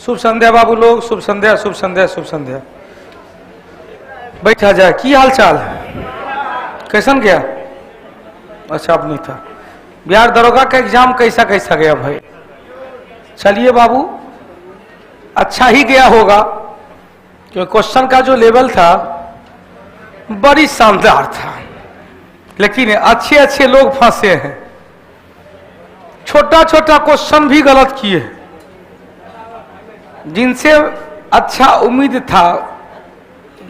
शुभ संध्या बाबू लोग, शुभ संध्या, शुभ संध्या, शुभ संध्या। बैठा जाए। की हाल चाल? कैसन गया? अच्छा अब नहीं था। बिहार दरोगा का एग्जाम कैसा कैसा गया भाई? चलिए बाबू, अच्छा ही गया होगा, क्योंकि क्वेश्चन का जो लेवल था बड़ी शानदार था, लेकिन अच्छे अच्छे लोग फंसे हैं। छोटा छोटा क्वेश्चन भी गलत किए, जिनसे अच्छा उम्मीद था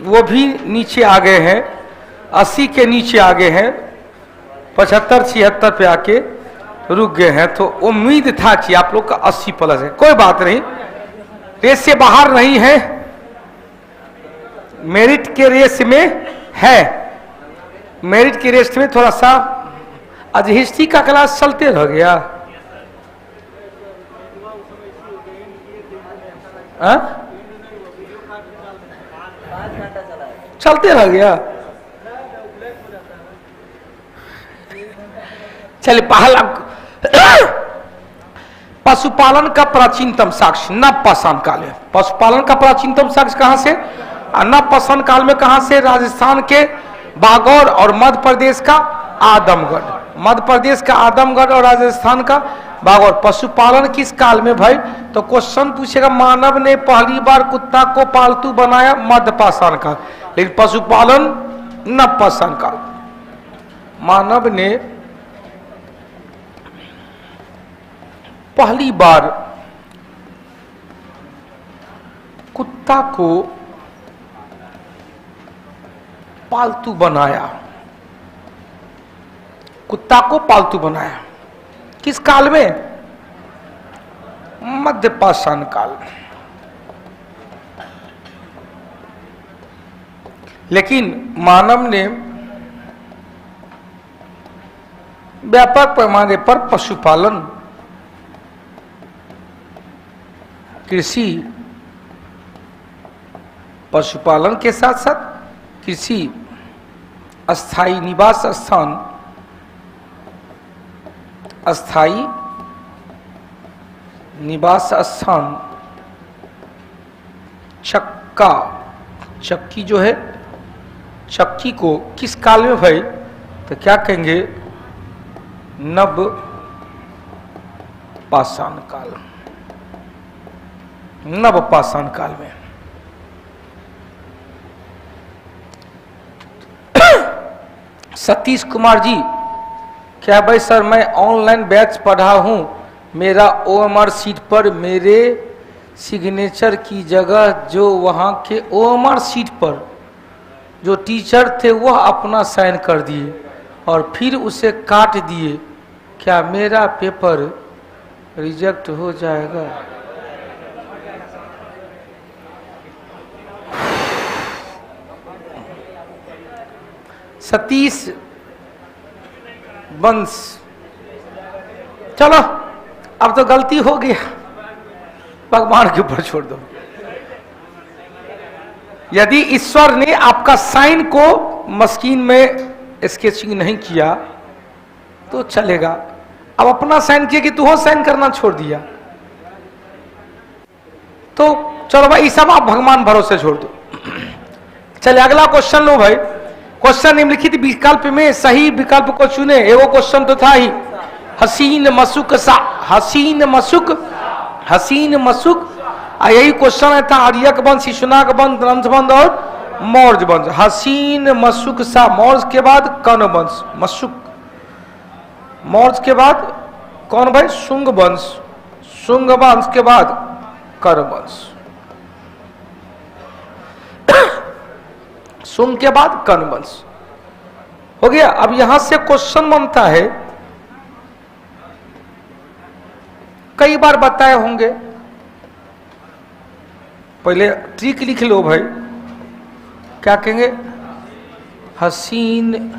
वो भी नीचे आ गए हैं, 80 के नीचे आ गए हैं, 75-76 पे आके रुक गए हैं। तो उम्मीद था कि आप लोग का 80 प्लस है। कोई बात नहीं, रेस से बाहर नहीं है, मेरिट के रेस में है। मेरिट के रेस में थोड़ा सा आज हिस्ट्री का क्लास चलते रह गया। चलते रह गया। चलिए, पहला पशुपालन का प्राचीनतम साक्ष्य नवपाषाण काल है। पशुपालन का प्राचीनतम साक्ष्य कहां से? नवपाषाण काल में कहां से? राजस्थान के बागौर और मध्य प्रदेश का आदमगढ़। मध्य प्रदेश का आदमगढ़ और राजस्थान का बागौर। पशुपालन किस काल में भाई? तो क्वेश्चन पूछेगा मानव ने पहली बार कुत्ता को पालतू बनाया, मध्यपाषाण काल। लेकिन पशुपालन नवपाषाण काल। मानव ने पहली बार कुत्ता को पालतू बनाया। कुत्ता को पालतू बनाया किस काल में? मध्यपाषाण काल। लेकिन मानव ने व्यापक पैमाने पर पशुपालन, कृषि, पशुपालन के साथ साथ कृषि, अस्थायी निवास स्थान, अस्थायी निवास स्थान, चक्का, चक्की जो है, चक्की को किस काल में भाई? तो क्या कहेंगे? नव पाषाण काल। नवपाषाण काल में। सतीश कुमार जी, क्या भाई सर मैं ऑनलाइन बैच पढ़ा हूं, मेरा ओएमआर सीट पर मेरे सिग्नेचर की जगह जो वहां के ओएमआर सीट पर जो टीचर थे वह अपना साइन कर दिए और फिर उसे काट दिए, क्या मेरा पेपर रिजेक्ट हो जाएगा? सतीश वंश, चलो अब तो गलती हो गया, भगवान के ऊपर छोड़ दो। यदि ईश्वर ने आपका साइन को मशीन में स्केचिंग नहीं किया तो चलेगा। अब अपना साइन किया कि तू हो साइन करना छोड़ दिया, तो चलो भाई सब आप भगवान भरोसे छोड़ दो। चलिए अगला क्वेश्चन लो भाई। क्वेश्चन निम्नलिखित विकल्प में सही विकल्प को चुने। एगो क्वेश्चन तो था ही, हसीन मशुक सा, हसीन मशुक, हसीन मशुक। यही क्वेश्चन था आर्यक वंश, शिशुनाग वंश, ग्रंथ वंश और मौर्य वंश। हसीन मशुक सा, मौर्य के बाद कौन वंश? मशुक। मौर्य के बाद कौन भाई? शुंग वंश। शुंग वंश के बाद कर वंश। शुंग के बाद कर्ण वंश हो गया। अब यहां से क्वेश्चन बनता है, कई बार बताए होंगे, पहले ट्रिक लिख लो भाई। क्या कहेंगे? हसीन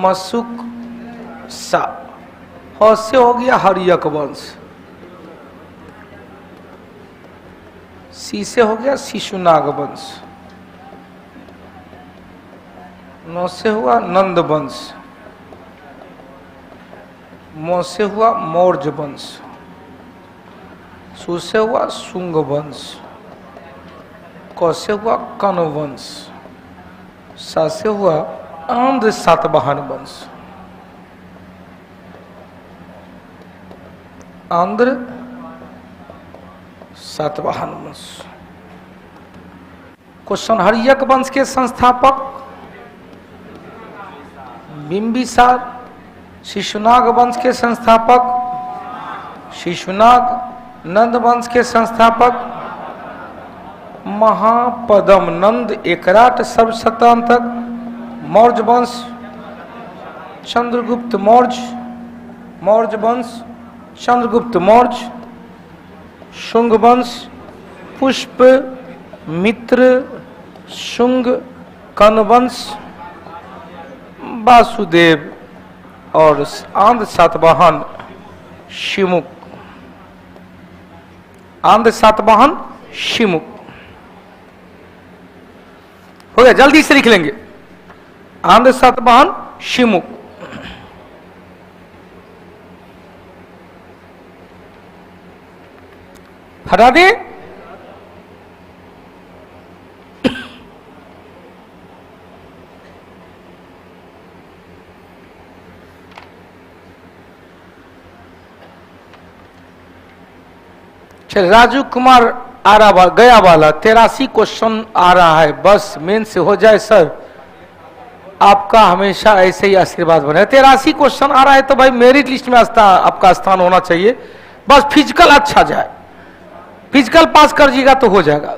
मशुक सा, और से हो गया हरियक वंश, सी से हो गया शिशुनाग वंश, नौ से हुआ नंद वंश, मौ से हुआ मौर्य वंश, सु से हुआ शुंग वंश, क से हुआ कन वंश, सा से हुआ आंध्र सातवाहन वंश। आंध्र सातवाहन वंश। क्वेश्चन, हर्यक वंश के संस्थापक बिंबिसार। शिशुनाग वंश के संस्थापक शिशुनाग। नंद वंश के संस्थापक महापदम नंद एकराट सर्वशतांतक। मौर्य वंश चंद्रगुप्त मौर्य। मौर्य वंश चंद्रगुप्त मौर्य। शुंग वंश पुष्प मित्र शुंग। कन वंश वासुदेव और आंध्र सातवाहन शिमुक। आंध्र सातवाहन शिमुक हो गया, जल्दी से लिख लेंगे। आंध्र सातवाहन शिमुक। हटा दे। राजू कुमार आरा गया वाला 83 क्वेश्चन आ रहा है, बस मेन से हो जाए सर, आपका हमेशा ऐसे ही आशीर्वाद बने। 83 क्वेश्चन आ रहा है तो भाई मेरिट लिस्ट में आपका स्थान होना चाहिए, बस फिजिकल अच्छा जाए, फिजिकल पास कर जीगा तो हो जाएगा।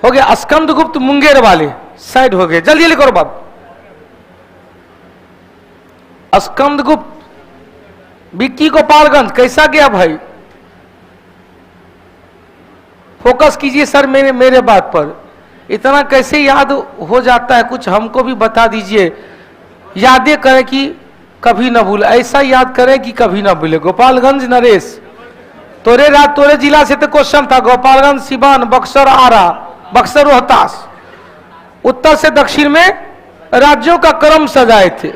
हो गया। स्कंदगुप्त मुंगेर वाले साइड हो गए, जल्दी लिखो बात। स्कंदगुप्त विक्की गोपालगंज कैसा गया भाई, फोकस कीजिए सर मेरे बात पर। इतना कैसे याद हो जाता है, कुछ हमको भी बता दीजिए। यादें करें कि कभी ना भूले, ऐसा याद करें कि कभी ना भूले। गोपालगंज नरेश, तोरे जिला से तो क्वेश्चन था। गोपालगंज सिवान बक्सर आरा बक्सर रोहतास, उत्तर से दक्षिण में राज्यों का क्रम सजाए थे।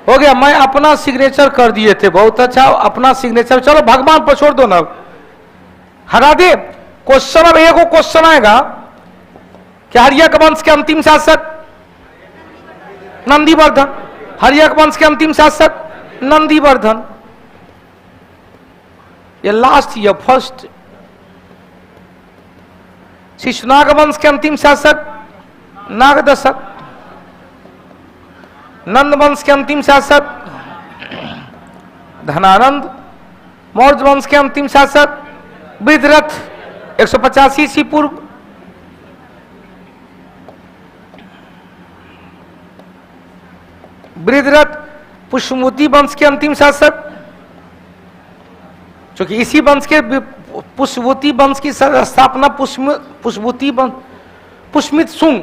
हो गया। मैं अपना सिग्नेचर कर दिए थे, बहुत अच्छा अपना सिग्नेचर। चलो भगवान पर छोड़ दो ना, हटा दे क्वेश्चन। अब एक क्वेश्चन आएगा कि हर्यक वंश के अंतिम शासक नंदीवर्धन। हर्यक वंश के अंतिम शासक नंदीवर्धन। ये लास्ट या फर्स्ट। शिशुनाग वंश के अंतिम शासक नागदशक। नंद वंश के अंतिम शासक धनानंद। मौर्य वंश के अंतिम शासक वृद्धरथ 185 ईस्वी पूर्व। वृद्धरथ पुष्यभूति वंश के अंतिम शासक, क्योंकि इसी वंश के पुष्यभूति वंश की स्थापना पुष्यभूति वंश पुष्मित सुंग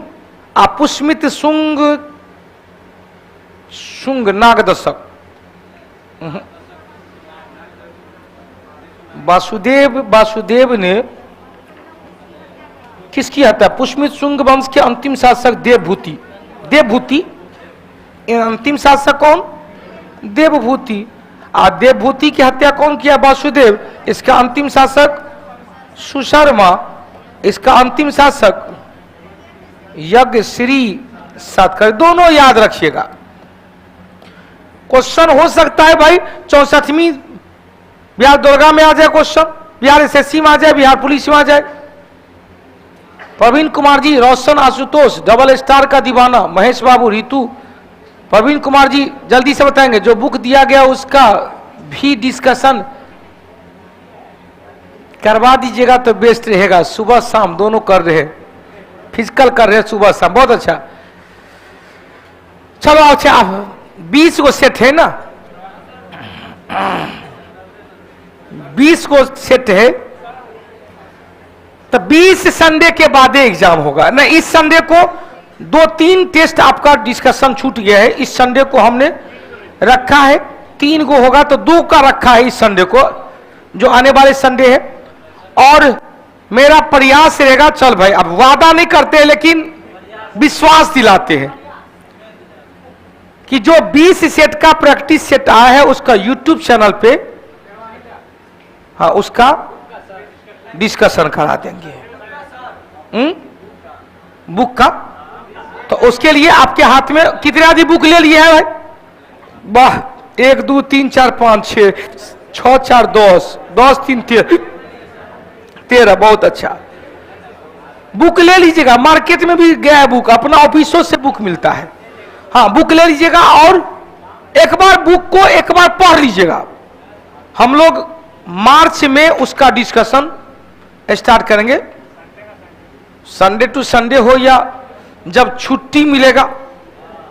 पुष्मित शुंग नागदशक। वासुदेव ने किसकी हत्या? पुष्मित शुंग वंश के अंतिम शासक देवभूति। अंतिम शासक कौन? देवभूति। देवभूति की हत्या कौन किया? वासुदेव। इसका अंतिम शासक सुशर्मा। इसका अंतिम शासक यज्ञ श्री सातकर। दोनों याद रखिएगा। क्वेश्चन हो सकता है भाई 64वीं बिहार दुर्गा में आ जाए क्वेश्चन, बिहार एसएससी में आ जाए, बिहार पुलिस में आ जाए। प्रवीण कुमार जी, रोशन आशुतोष, डबल स्टार का दीवाना, महेश बाबू, रितु। प्रवीण कुमार जी जल्दी से बताएंगे। जो बुक दिया गया उसका भी डिस्कशन करवा दीजिएगा तो बेस्ट रहेगा। सुबह शाम दोनों कर रहे, फिजिकल कर रहे सुबह शाम, बहुत अच्छा। चलो अच्छा 20 को सेट है ना, 20 को सेट है तो 20 संडे के बाद एग्जाम होगा ना। इस संडे को 2-3 टेस्ट आपका डिस्कशन छूट गया है। इस संडे को हमने रखा है 3 को होगा तो 2 का रखा है इस संडे को, जो आने वाले संडे है। और मेरा प्रयास रहेगा, चल भाई अब वादा नहीं करते लेकिन विश्वास दिलाते हैं कि जो 20 सेट का प्रैक्टिस सेट आया है उसका यूट्यूब चैनल पे, हाँ उसका डिस्कशन करा देंगे। बुक का तो उसके लिए आपके हाथ में कितने आदमी बुक ले लिए है भाई? वाह, 1 2 3 4 5 6 6 4 10 10 3 13 बहुत अच्छा। बुक ले लीजिएगा, मार्केट में भी गया है बुक, अपना ऑफिसों से बुक मिलता है। हाँ, बुक ले लीजिएगा और एक बार बुक को एक बार पढ़ लीजिएगा। हम लोग मार्च में उसका डिस्कशन स्टार्ट करेंगे। संडे टू संडे हो या जब छुट्टी मिलेगा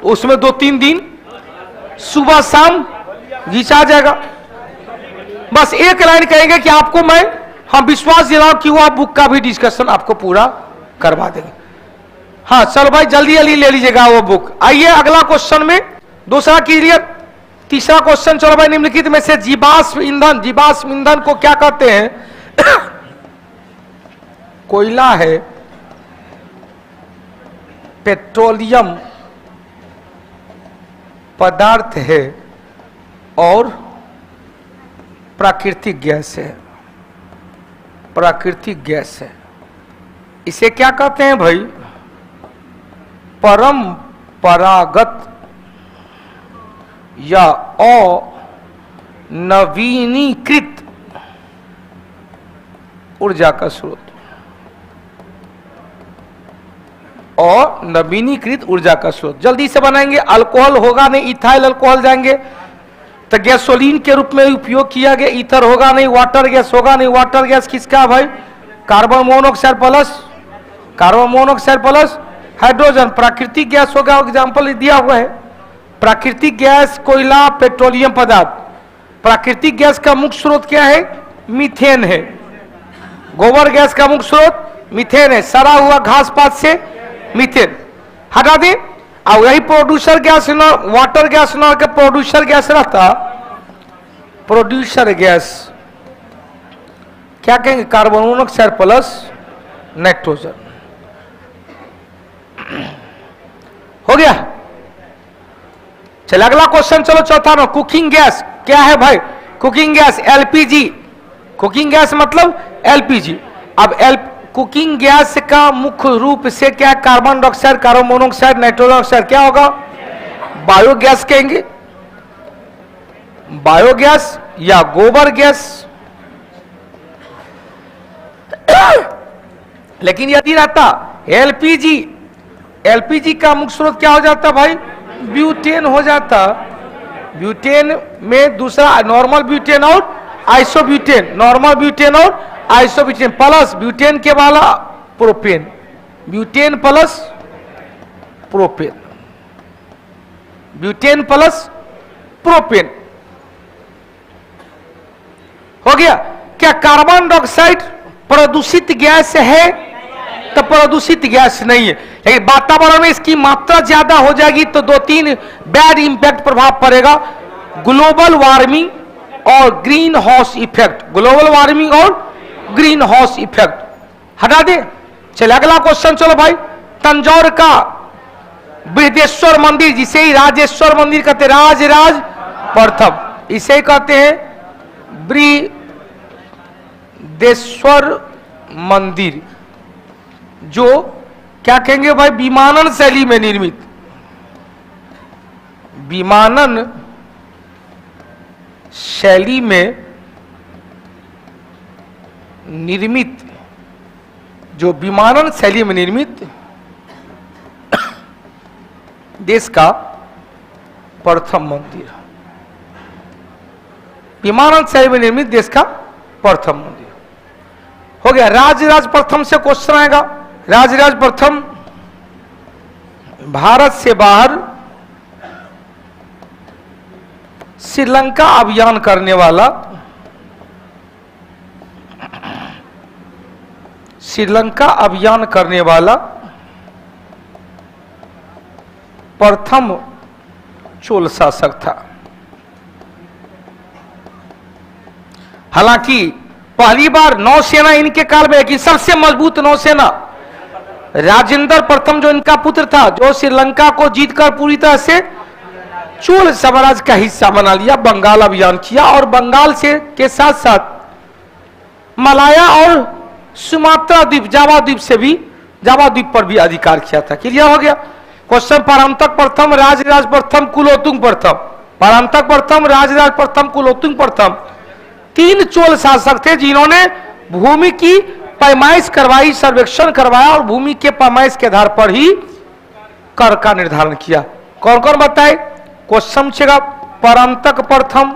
उसमें 2-3 दिन सुबह शाम घिंचा जाएगा। बस एक लाइन कहेंगे कि आपको मैं हम विश्वास दिलाऊं कि वो बुक का भी डिस्कशन आपको पूरा करवा देंगे। हाँ चलो भाई, जल्दी जल्दी ले लीजिएगा वो बुक। आइए अगला क्वेश्चन में, दूसरा क्लियर। तीसरा क्वेश्चन चलो भाई, निम्नलिखित में से जीवाश्म ईंधन को क्या कहते हैं? कोयला है, पेट्रोलियम पदार्थ है और प्राकृतिक गैस है। प्राकृतिक गैस है, इसे क्या कहते हैं भाई? परंपरागत या अनवीनीकृत ऊर्जा का स्रोत। और नवीनीकृत ऊर्जा का स्रोत जल्दी से बनाएंगे। अल्कोहल होगा नहीं, इथाइल अल्कोहल जाएंगे तो गैसोलीन के रूप में उपयोग किया गया। ईथर होगा नहीं, वाटर गैस होगा नहीं। वाटर गैस किसका भाई? Carbon monoxide plus hydrogen. प्राकृतिक गैस होगा, एग्जांपल दिया हुआ है। प्राकृतिक गैस, कोयला, पेट्रोलियम पदार्थ। प्राकृतिक गैस का मुख्य स्रोत क्या है? मीथेन है। गोबर गैस का मुख्य स्रोत मीथेन है। सड़ा हुआ घास पात से मीथेन हटा दे। और यही प्रोड्यूसर गैस, वाटर गैस न के प्रोड्यूसर गैस रहता। प्रोड्यूसर गैस क्या कहेंगे? Carbon monoxide plus nitrogen. हो गया। चलो अगला क्वेश्चन, चलो चौथा ना। कुकिंग गैस क्या है भाई? Cooking gas LPG. Cooking gas मतलब एलपीजी। अब कुकिंग गैस का मुख्य रूप से क्या? Carbon dioxide, carbon monoxide, nitrogen oxide. क्या होगा? बायोगैस कहेंगे, बायोगैस या गोबर गैस। लेकिन यदि रहता एलपीजी, एलपीजी का मुख्य स्रोत क्या हो जाता भाई? ब्यूटेन हो जाता। ब्यूटेन में दूसरा नॉर्मल ब्यूटेन और आइसोब्यूटेन, नॉर्मल ब्यूटेन और आइसोब्यूटेन प्लस ब्यूटेन के वाला propane, butane plus propane, butane plus propane. हो गया। क्या कार्बन डाइऑक्साइड प्रदूषित गैस है? तो प्रदूषित गैस नहीं है, लेकिन वातावरण में इसकी मात्रा ज्यादा हो जाएगी तो 2-3 बैड इंपैक्ट प्रभाव पड़ेगा। ग्लोबल वार्मिंग और green house effect. Global warming और ग्रीन हाउस इफेक्ट हटा दे। चलिए अगला क्वेश्चन, चलो भाई। तंजौर का बृहदेश्वर मंदिर, जिसे ही राजेश्वर मंदिर कहते हैं, राज प्रथम, इसे कहते हैं बृहदेश्वर मंदिर, जो क्या कहेंगे भाई? विमानन शैली में निर्मित, विमानन शैली में निर्मित, जो विमानन शैली में निर्मित देश का प्रथम मंदिर। विमानन शैली में निर्मित देश का प्रथम मंदिर। हो गया। राज प्रथम से क्वेश्चन आएगा। राज प्रथम भारत से बाहर श्रीलंका अभियान करने वाला, श्रीलंका अभियान करने वाला प्रथम चोल शासक था। हालांकि पहली बार नौसेना इनके काल में, लेकिन सबसे मजबूत नौसेना राजेंद्र प्रथम जो इनका पुत्र था, जो श्रीलंका को जीतकर पूरी तरह से चोल साम्राज्य का हिस्सा बना लिया, बंगाल अभियान किया और बंगाल से के साथ साथ मलाया और सुमात्रा द्वीप, जावा द्वीप से भी, जावा द्वीप पर भी अधिकार किया था। क्लियर हो गया। क्वेश्चन, परांतक प्रथम, राजराज प्रथम, कुलोत्तुंग प्रथम। परांतक प्रथम, राजराज प्रथम, कुलोत्तुंग प्रथम 3 चोल शासक थे जिन्होंने भूमि की पैमाइश करवाई, सर्वेक्षण करवाया और भूमि के पैमाइश के आधार पर ही कर का निर्धारण किया। कौन कौन बताए? क्वेश्चन छेगा, परांतक प्रथम,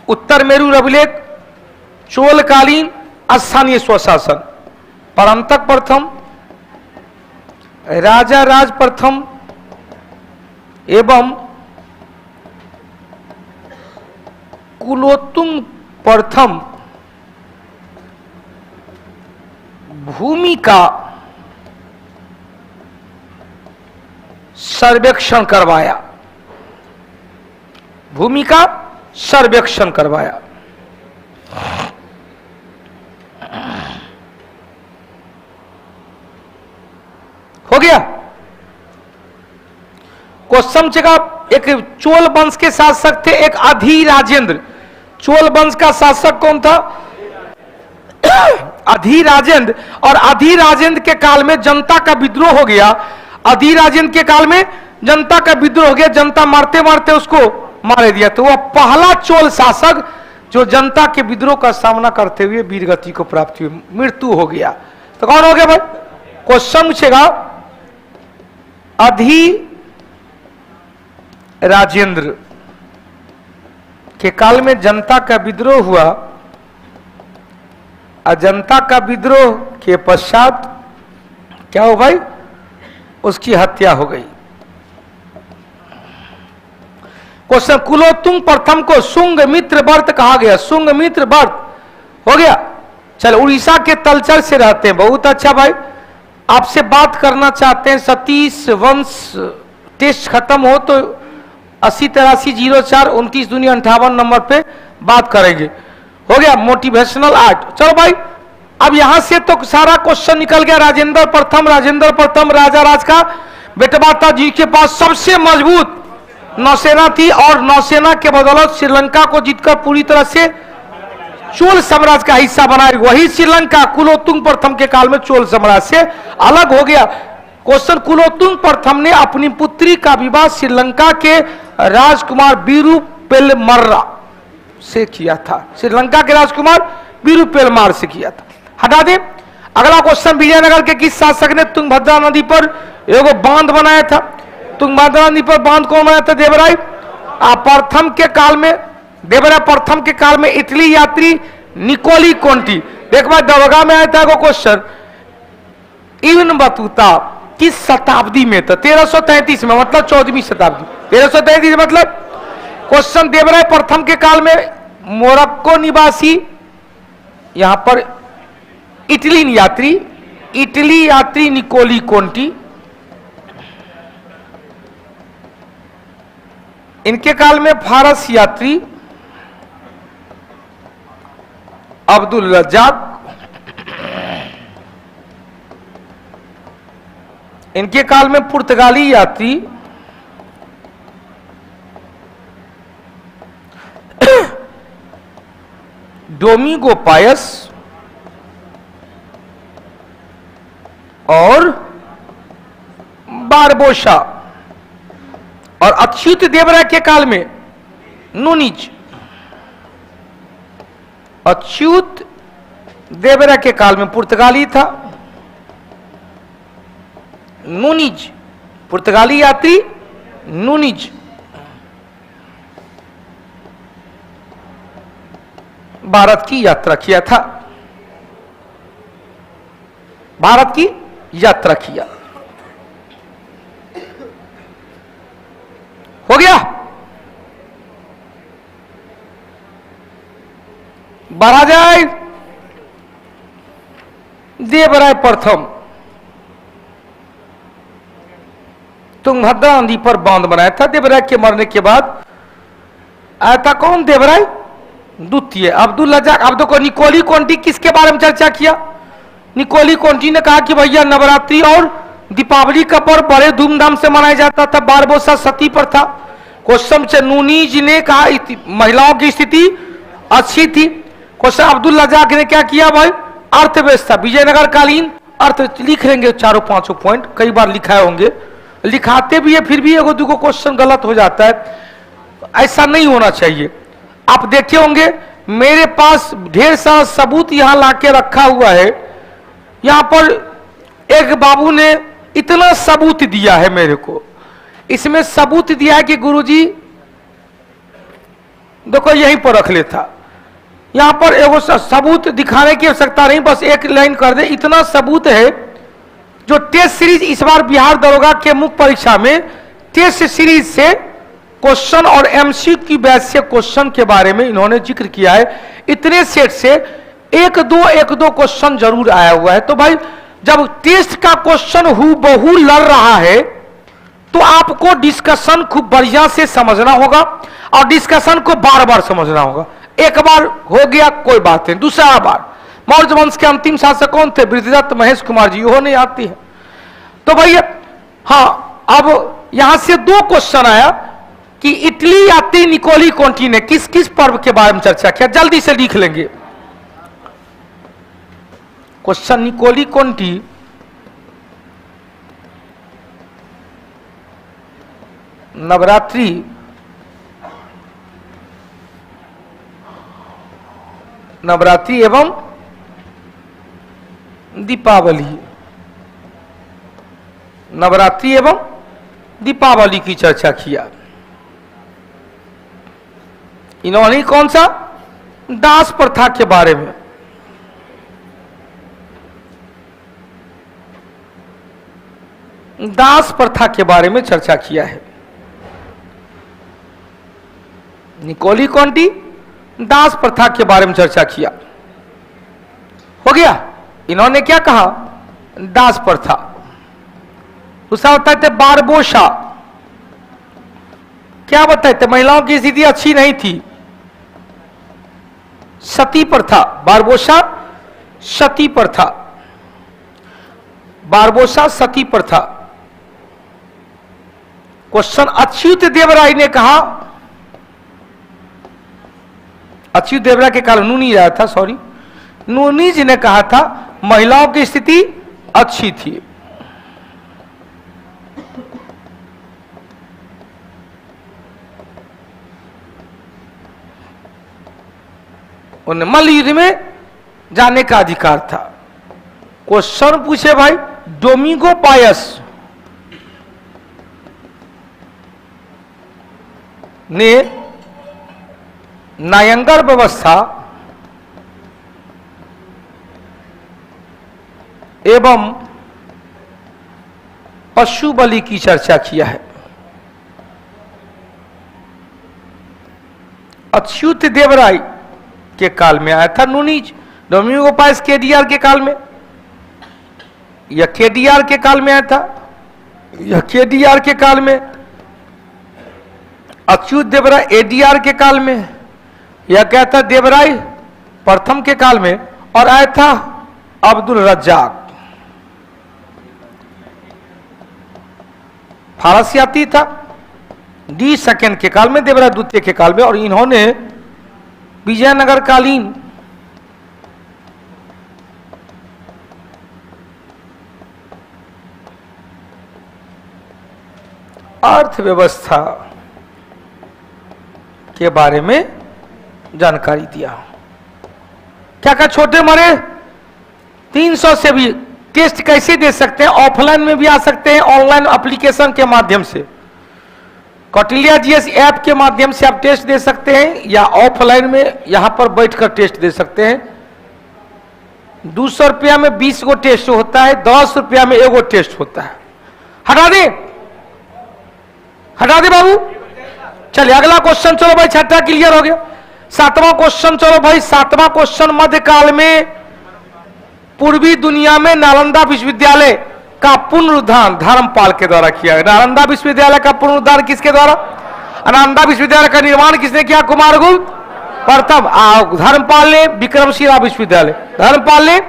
उत्तर मेरु अभिलेख, चोलकालीन स्थानीय स्वशासन। परांतक प्रथम, राजा राज प्रथम एवं कुलोत्तुंग प्रथम भूमि का सर्वेक्षण करवाया, भूमि का सर्वेक्षण करवाया। हो गया। क्वेश्चन चेगा, एक चोल वंश के शासक थे, एक अधिराजेंद्र। चोल वंश का शासक कौन था? अधिराजेंद्र। और अधिराजेंद्र के काल में जनता का विद्रोह हो गया। अधिराजेंद्र के काल में जनता का विद्रोह हो गया, जनता मारते मारते उसको मारे दिया। तो वह पहला चोल शासक जो जनता के विद्रोह का सामना करते हुए वीरगति को प्राप्त हुई, मृत्यु हो गया। तो कौन हो गया भाई? क्वेश्चन पूछेगा, अधिराजेंद्र के काल में जनता का विद्रोह हुआ और जनता का विद्रोह के पश्चात क्या हो भाई? उसकी हत्या हो गई। क्वेश्चन, कुलोत्तुंग प्रथम को शुंग मित्र व्रत कहा गया। शुंग मित्र व्रत हो गया। चलो, उड़ीसा के तलचर से रहते हैं। बहुत अच्छा भाई, आपसे बात करना चाहते हैं। सतीश वंश टेस्ट खत्म हो तो 80830429 नंबर पे बात करेंगे। हो गया मोटिवेशनल आर्ट। चलो भाई, अब यहां से तो सारा क्वेश्चन निकल गया। राजेंद्र प्रथम राजा राज का बेटवा था जिसके पास सबसे मजबूत नौसेना थी और नौसेना के बदौलत श्रीलंका को जीतकर पूरी तरह से चोल साम्राज्य का हिस्सा बनाया। वही श्रीलंका कुलोत्तुंग प्रथम के काल में चोल साम्राज्य से अलग हो गया। क्वेश्चन, कुलोत्तुंग प्रथम ने अपनी पुत्री का विवाह श्रीलंका के राजकुमार वीरूपेलमर्रा से किया था। श्रीलंका के राजकुमार वीरूपेलमार से किया था। हटा दे। अगला क्वेश्चन, विजयनगर के किस शासक ने तुंगभद्रा नदी पर एगो बांध बनाया था? तुंगभद्रा नदी पर बांध कौन बनाया था? देवराय प्रथम के काल में। देवराय प्रथम के काल में इटली यात्री निकोली कोंटी। देख भाई, दरोगा में आया था एगो क्वेश्चन, इब्न बतूता किस शताब्दी में था? 1333 में, मतलब 14वीं शताब्दी। 1333 मतलब। क्वेश्चन, देवराय प्रथम के काल में मोरक्को निवासी, यहां पर इटली यात्री निकोली कोंटी, इनके काल में फारस यात्री अब्दुल रज्जाक, इनके काल में पुर्तगाली यात्री डोमिंगो पायस और बारबोसा, और अच्युत देवराय के काल में नूनिज। अच्युत देवराय के काल में पुर्तगाली था नूनिज, पुर्तगाली यात्री नूनिज। भारत की यात्रा किया था, भारत की यात्रा किया। हो गया। बढ़ा जाए। देवराय प्रथम तुंगभद्रा नदी पर बांध बनाया था। देवराय के मरने के बाद आया था कौन? देवराय द्वितीय अब्दुल रज्जाक। अब देखो, निकोली कोंटी किसके बारे में चर्चा किया? निकोली कोंटी ने कहा कि भैया नवरात्रि और दीपावली का पर्व बड़े धूमधाम से मनाया जाता था। बारबोसा सती पर था। क्वेश्चन से नूनीज ने कहा महिलाओं की स्थिति अच्छी थी। क्वेश्चन, अब्दुल रज्जाक ने क्या किया भाई? अर्थव्यवस्था विजयनगर कालीन अर्थ लिख लेंगे, चारों पांचों पॉइंट कई बार लिखाए होंगे, लिखाते भी है फिर भी एगो दूगो क्वेश्चन गलत हो जाता है, ऐसा नहीं होना चाहिए। आप देखे होंगे मेरे पास ढेर सारा सबूत यहां लाके रखा हुआ है। यहां पर एक बाबू ने इतना सबूत दिया है मेरे को, इसमें सबूत दिया है कि गुरुजी देखो यहीं पर रख लेता, यहां पर एगो सबूत दिखाने की आवश्यकता नहीं, बस एक लाइन कर दे। इतना सबूत है जो टेस्ट सीरीज इस बार बिहार दरोगा के मुख्य परीक्षा में टेस्ट सीरीज से क्वेश्चन और एमसीक्यू की बैच से क्वेश्चन के बारे में इन्होंने जिक्र किया है। इतने सेट से एक दो क्वेश्चन जरूर आया हुआ है। तो भाई जब टेस्ट का क्वेश्चन हूबहू लड़ रहा है तो आपको डिस्कशन खूब बढ़िया से समझना होगा और डिस्कशन को बार बार समझना होगा। एक बार हो गया कोई बात नहीं, दूसरा बार मौर्य वंश के अंतिम शासक कौन थे? वृद्धदत्त महेश कुमार जी, वो नहीं आती है। तो भैया हाँ, अब यहां से दो क्वेश्चन आया कि इटली आती निकोली कोंटी ने किस किस पर्व के बारे में चर्चा किया, जल्दी से लिख लेंगे क्वेश्चन। निकोली कोंटी नवरात्रि एवं दीपावली, नवरात्रि एवं दीपावली की चर्चा किया। इन्होंने कौन सा? दास प्रथा के बारे में। दास प्रथा के बारे में चर्चा किया है। निकोली कोंटी दास प्रथा के बारे में चर्चा किया, हो गया। इन्होंने क्या कहा? दास प्रथा। दूसरा बताते बारबोसा, क्या बताते? महिलाओं की स्थिति अच्छी नहीं थी। सती प्रथा, बारबोसा सती प्रथा, बारबोसा सती प्रथा। क्वेश्चन अच्युत देवराय ने कहा, अच्युत देवराय के काल नूनी आया था, सॉरी नूनी जी ने कहा था महिलाओं की स्थिति अच्छी थी। उन्हें मल्ल युद्ध में जाने का अधिकार था। क्वेश्चन पूछे भाई, डोमिंगो पायस ने नायंगर व्यवस्था एवं पशु बलि की चर्चा किया है। अच्युत देवराय के काल में आया था नूनीज, डोमिंगो पायस केडीआर के काल में, या केडीआर के काल में आया था, या केडीआर के काल में, अच्युत देवराय एडीआर के काल में, या क्या था देवराय प्रथम के काल में, और आया था अब्दुल रज्जाक फारसियाती था डी सेकेंड के काल में, देवराय द्वितीय के काल में। और इन्होंने विजयनगर कालीन अर्थव्यवस्था के बारे में जानकारी दिया। क्या क्या छोटे मरे 300 से भी टेस्ट कैसे दे सकते हैं? ऑफलाइन में भी आ सकते हैं, ऑनलाइन एप्लीकेशन के माध्यम से, कौटिल्य जीएस ऐप के माध्यम से आप टेस्ट दे सकते हैं, या ऑफलाइन में यहां पर बैठकर टेस्ट दे सकते हैं। 200 रुपया में 20 गो टेस्ट होता है, 10 रुपया में एगो टेस्ट होता है। हटा दे, हटा दे बाबू। चलिए अगला क्वेश्चन, चलो भाई छठा क्लियर हो गया। सातवां क्वेश्चन, चलो भाई सातवां क्वेश्चन, मध्यकाल में पूर्वी दुनिया में नालंदा विश्वविद्यालय का पुनरुद्धार धर्मपाल के द्वारा किया गया। नालंदा विश्वविद्यालय का पुनरुद्धार किसके द्वारा? नालंदा विश्वविद्यालय का निर्माण किसने किया? कुमारगुप्त प्रथम। धर्मपाल ने विक्रमशिला विश्वविद्यालय, धर्मपाल ने।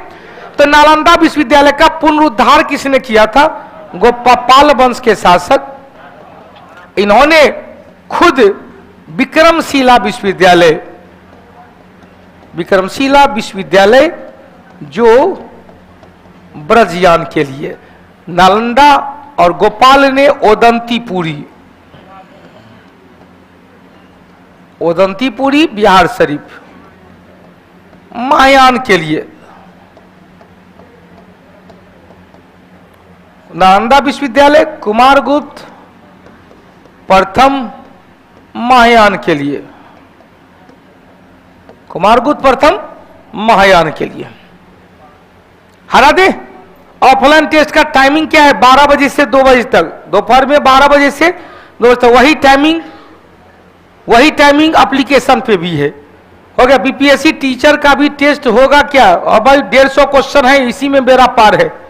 तो नालंदा विश्वविद्यालय का पुनरुद्धार किसने किया था? गोपाल वंश के शासक। इन्होंने खुद विक्रमशिला विश्वविद्यालय जो ब्रजयान के लिए। नालंदा और गोपाल ने ओदंतीपुरी, ओदंतीपुरी बिहार शरीफ महायान के लिए। नालंदा विश्वविद्यालय कुमारगुप्त प्रथम महायान के लिए, कुमारगुप्त प्रथम महायान के लिए। हरा दे। ऑफलाइन टेस्ट का टाइमिंग क्या है? 12 बजे से 2 बजे तक, दोपहर में 12 बजे से 2 बजे तक। वही टाइमिंग एप्लीकेशन पे भी है। हो गया। बीपीएससी टीचर का भी टेस्ट होगा क्या? और भाई 150 क्वेश्चन है, इसी में मेरा पार है।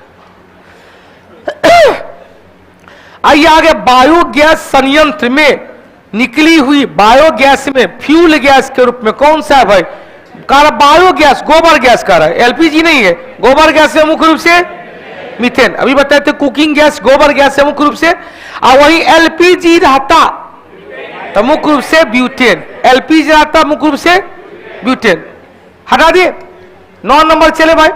आइए आगे। बायोगैस संयंत्र में निकली हुई बायोगैस में फ्यूल गैस के रूप में कौन सा है भाई? कह रहा बायोगैस, गोबर गैस कह रहा है, एलपीजी नहीं है। गोबर गैस से मुख्य रूप से मीथेन, अभी बताए थे कुकिंग गैस, गोबर गैस से मुख्य रूप से। और वही एलपीजी रहता तो मुख्य रूप से ब्यूटेन, एलपीजी रहता मुख्य रूप से ब्यूटेन। हटा दिए। 9 नंबर चले भाई।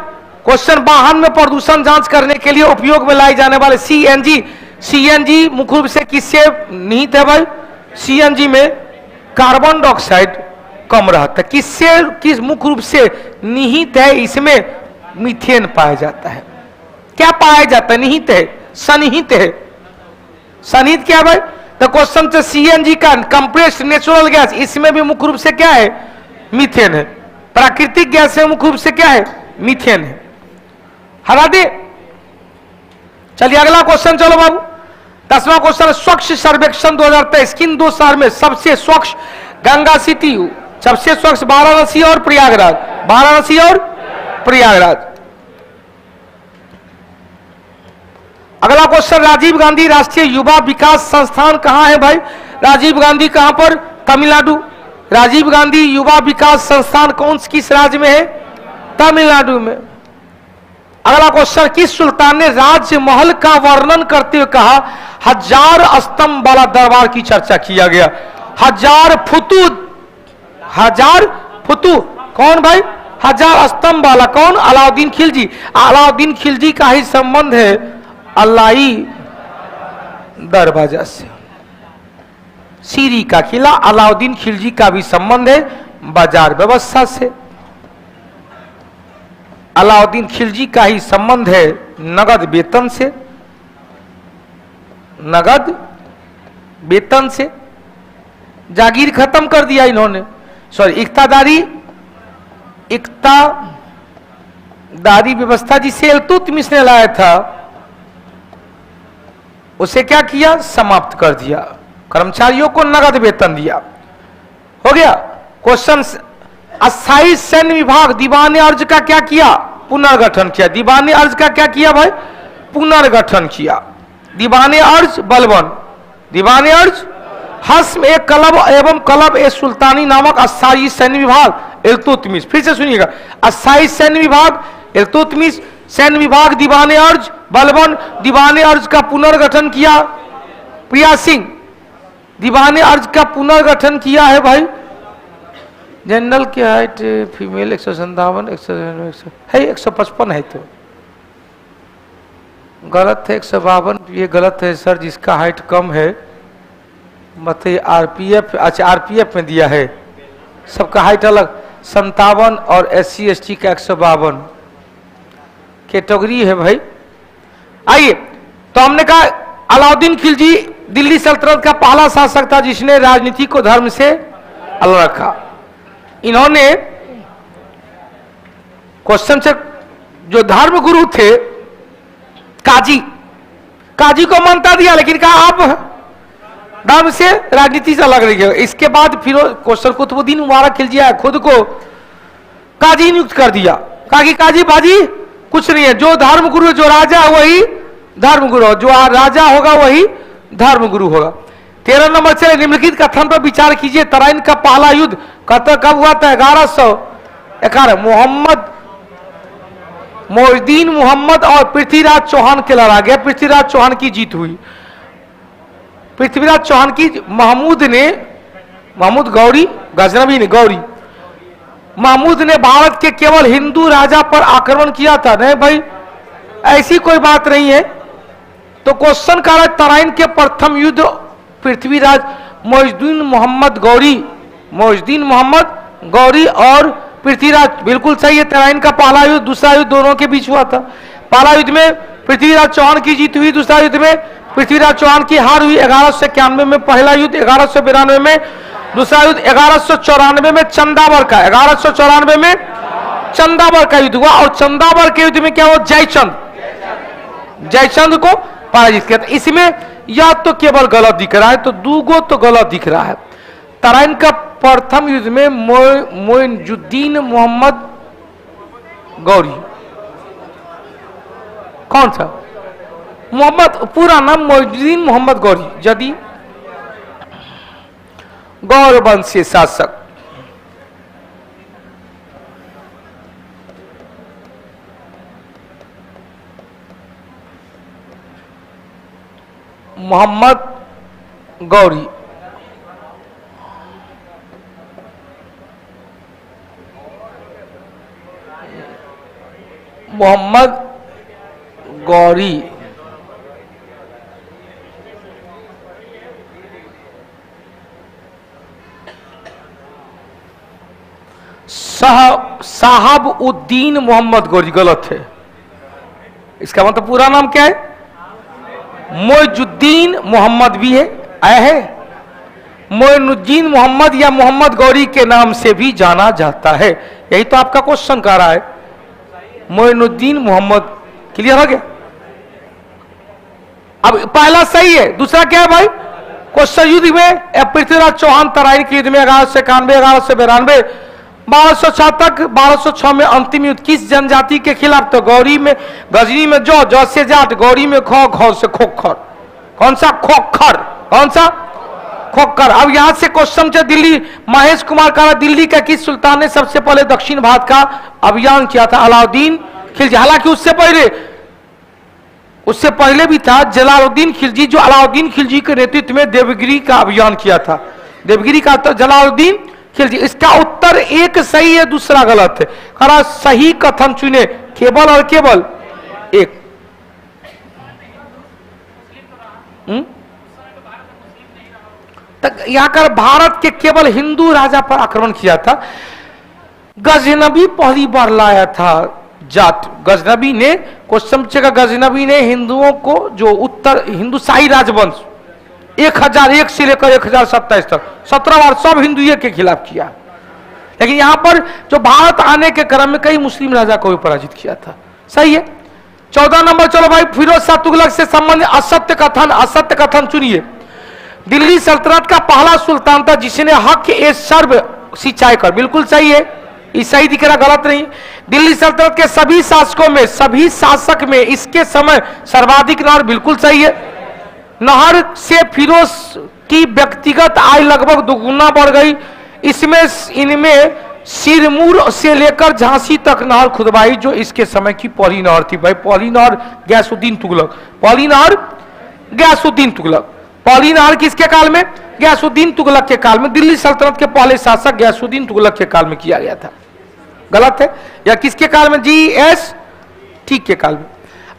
क्वेश्चन, वाहन में प्रदूषण जांच करने के लिए उपयोग में लाई जाने वाले सीएनजी, सीएनजी मुख्य रूप से किससे निहित है भाई? सीएनजी में कार्बन डाइऑक्साइड कम रहता है। किससे, किस मुख्य रूप से निहित है? इसमें मीथेन पाया जाता है। क्या पाया जाता है? निहित है, सन्निहित है। सन्निहित क्या है भाई? तो क्वेश्चन से सीएनजी का कंप्रेस्ड नेचुरल गैस, इसमें भी मुख्य रूप से क्या है? मीथेन है। प्राकृतिक गैस से मुख्य रूप से क्या है? मीथेन है। हटा दे। चलिए अगला क्वेश्चन चलो बाबू। 10वां क्वेश्चन, स्वच्छ सर्वेक्षण 2023 किन 2 शहर में सबसे स्वच्छ? गंगा सिटी सबसे स्वच्छ वाराणसी और प्रयागराज, वाराणसी और प्रयागराज। अगला क्वेश्चन, राजीव गांधी राष्ट्रीय युवा विकास संस्थान कहां है भाई? राजीव गांधी कहां पर? तमिलनाडु। राजीव गांधी युवा विकास संस्थान कौन किस राज्य में है? तमिलनाडु में। अगला क्वेश्चन, किस सुल्तान ने राजमहल का वर्णन करते हुए कहा 1000 स्तंभ वाला दरबार की चर्चा किया गया? 1000 फुतू कौन भाई? 1000 स्तंभ वाला कौन? अलाउद्दीन खिलजी। अलाउद्दीन खिलजी का ही संबंध है अलाई दरवाजा से। सीरी का किला अलाउद्दीन खिलजी का भी संबंध है बाजार व्यवस्था से। अलाउद्दीन खिलजी का ही संबंध है नगद वेतन से, नगद वेतन से। जागीर खत्म कर दिया इन्होंने, सॉरी इक्तादारी व्यवस्था जिसे इल्तुतमिश ने लाया था उसे क्या किया? समाप्त कर दिया। कर्मचारियों को नगद वेतन दिया। हो गया। क्वेश्चन, अस्थायी सैन्य विभाग दीवाने अर्ज का क्या किया? पुनर्गठन किया। दीवाने अर्ज का क्या किया भाई? पुनर्गठन किया। दीवाने अर्ज बलबन, दीवाने अर्ज हस्म ए कलब एवं कलब ए सुल्तानी नामक अस्थायी सैन्य विभाग इल्तुतमिश। फिर से सुनिएगा, अस्थायी सैन्य विभाग इल्तुतमिश, सैन्य विभाग दीवाने अर्ज बलबन, दीवाने अर्ज का पुनर्गठन किया प्रिया सिंह। दीवाने अर्ज का पुनर्गठन किया है भाई। जनरल की हाइट फीमेल 157 है, 155 है तो गलत है। 152 ये गलत है सर, जिसका हाइट कम है मतलब आरपीएफ, अच्छा आरपीएफ में दिया है, सबका हाइट अलग। 57 और SC ST का 152 कैटेगरी है भाई। आइए, तो हमने कहा अलाउद्दीन खिलजी दिल्ली सल्तनत का पहला शासक था जिसने राजनीति को धर्म से अलग रखा। इन्होंने क्वेश्चन से जो धर्म गुरु थे काजी, काजी को मानता दिया लेकिन कहा आप धर्म से राजनीति से अलग रहिए। इसके बाद फिर क्वेश्चन कुतुबुद्दीन मुबारक खिलजी आया, खुद को काजी नियुक्त कर दिया। कहा कि काजी बाजी कुछ नहीं है, जो धर्म गुरु जो राजा वही धर्म गुरु, जो राजा होगा वही धर्म गुरु होगा। 13 नंबर से निम्नलिखित कथन पर विचार कीजिए। तराइन का पहला युद्ध कब हुआ था? 1111। मोइनुद्दीन मोहम्मद और पृथ्वीराज चौहान के लड़ा गया, पृथ्वीराज चौहान की जीत हुई। पृथ्वीराज चौहान की महमूद गौरी गजनवी ने गौरी महमूद ने भारत के केवल हिंदू राजा पर आक्रमण किया था? नहीं भाई, ऐसी कोई बात नहीं है। तो क्वेश्चन का है तराइन के प्रथम युद्ध पृथ्वीराज मोइनुद्दीन मोहम्मद गौरी, मोइनुद्दीन मोहम्मद गौरी और पृथ्वीराज, बिल्कुल सही है। तराइन का पहला युद्ध दूसरा युद्ध दोनों के बीच हुआ था। पहला युद्ध में पृथ्वीराज चौहान की जीत हुई, दूसरा युद्ध में पृथ्वीराज चौहान की हार हुई 1191 में। पहला युद्ध 1192 में, दूसरा युद्ध 1194 में चंदावर का, 1194 में चंदावर का युद्ध हुआ। और चंदावर के युद्ध में क्या हुआ? जयचंद को पराजित किया। इसमें या तो केवल गलत दिख रहा है, तो दूगो तो गलत दिख रहा है। तराइन का प्रथम युद्ध में मोइनुद्दीन मोहम्मद गौरी, कौन सा मोहम्मद? पूरा नाम मोइनुद्दीन मोहम्मद गौरी, यदि गौर वंशीय शासक। मोहम्मद गौरी, मोहम्मद गौरी साहब उद्दीन मोहम्मद गौरी, गलत है। इसका मतलब पूरा नाम क्या है? मोइनुद्दीन मोहम्मद भी है, मोइनुद्दीन मोहम्मद या मोहम्मद गौरी के नाम से भी जाना जाता है। यही तो आपका क्वेश्चन कह रहा है, मोइनुद्दीन मोहम्मद। क्लियर हो गया? अब पहला सही है, दूसरा क्या है भाई? क्वेश्चन युद्ध में पृथ्वीराज चौहान तराइन के युद्ध में 1191, 1192, 1206 1206 में अंतिम युद्ध किस जनजाति के खिलाफ? तो गौरी में, गजनी में जौ से जाट, गौरी में खौ, घौ से खोखर। कौन सा? खोखर। कौन सा? खोखर। अब यहां से क्वेश्चन से दिल्ली, महेश कुमार का दिल्ली का किस सुल्तान ने सबसे पहले दक्षिण भारत का अभियान किया था? अलाउद्दीन खिलजी। हालांकि उससे पहले भी था जलालुद्दीन खिलजी, जो अलाउद्दीन खिलजी के नेतृत्व में देवगिरी का अभियान किया था। देवगिरी का तो जलालुद्दीन खिलजी। इसका उत्तर एक सही है, दूसरा गलत है। खरा सही कथन चुने, केवल और केवल एक। तक यहां कर भारत के केवल हिंदू राजा पर आक्रमण किया था। गजनबी पहली बार लाया था जाट। गजनबी ने, क्वेश्चन पूछेगा, गजनबी ने हिंदुओं को, जो उत्तर हिंदू शाही राजवंश 1001 से लेकर 1027 तक 17 बार सब हिंदुओं के खिलाफ किया। लेकिन यहां पर जो भारत आने के क्रम में कई मुस्लिम राजा को भी पराजित किया था। सही है। 14 नंबर, चलो भाई, फिरोज शाह तुगलक से संबंधित असत्य कथन। असत्य कथन चुनिए। दिल्ली सल्तनत का पहला सुल्तान था जिसने हक ए सर्व सिंचाई कर, बिल्कुल सही है, ये सही दिख रहा, गलत नहीं। दिल्ली सल्तनत के सभी शासकों में, सभी शासक में इसके समय सर्वाधिक नहर, बिल्कुल सही है। नहर से फिरोज की व्यक्तिगत आय लगभग दुगुना बढ़ गई। इनमें सिरमौर से लेकर झांसी तक नहर खुदवाई, जो इसके समय की पहली नहर थी। भाई पहली नहर गयासुद्दीन तुगलक, पहली नहर गयासुद्दीन तुगलक। पहली नहर किसके काल में? गयासुद्दीन तुगलक के काल में। दिल्ली सल्तनत के पहले शासक गयासुद्दीन तुगलक के काल में किया गया था। गलत है। या किसके काल में? GS ठीक के काल में।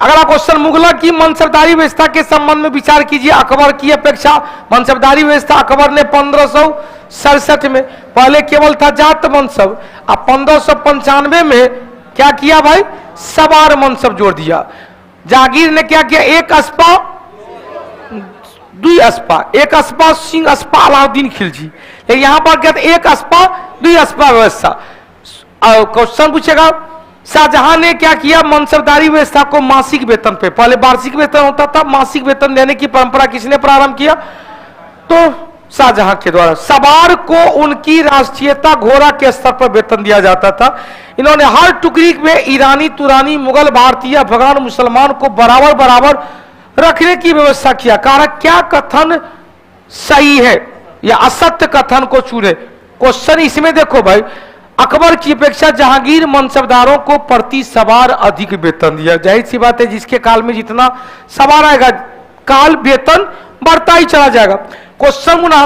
अगला क्वेश्चन, मुगलों की मनसबदारी व्यवस्था के संबंध में विचार कीजिए। अकबर की अपेक्षा मनसबदारी व्यवस्था अकबर ने 1567 में, पहले केवल था जात मनसब, अब 1595 में क्या किया भाई? सवार मनसब जोड़ दिया। जागीर ने क्या किया? एक अस्पा, दुई अस्पा, एक अस्पा सिंह अस्पा अलाउद्दीन खिलजी। यहां पर क्या था? एक अस्पा दुई अस्पा व्यवस्था। क्वेश्चन पूछेगा, शाहजहां ने क्या किया? मनसबदारी व्यवस्था को मासिक वेतन पे, पहले वार्षिक वेतन होता था, मासिक वेतन देने की परंपरा किसने प्रारंभ किया? तो शाहजहां के द्वारा। सवार को उनकी राष्ट्रीयता घोड़ा के स्तर पर वेतन दिया जाता था। इन्होंने हर टुकड़ी में ईरानी, तुरानी, मुगल, भारतीय, अफगान, मुसलमान को बराबर बराबर रखने की व्यवस्था किया। कारक क्या कथन सही है या असत्य कथन को चुने। क्वेश्चन इसमें देखो भाई, अकबर की अपेक्षा जहांगीर मनसबदारों को प्रति सवार अधिक वेतन दिया। जाहिर सी बात है, जिसके काल में जितना सवार आएगा, काल वेतन बढ़ता ही चला जाएगा। क्वेश्चन गुना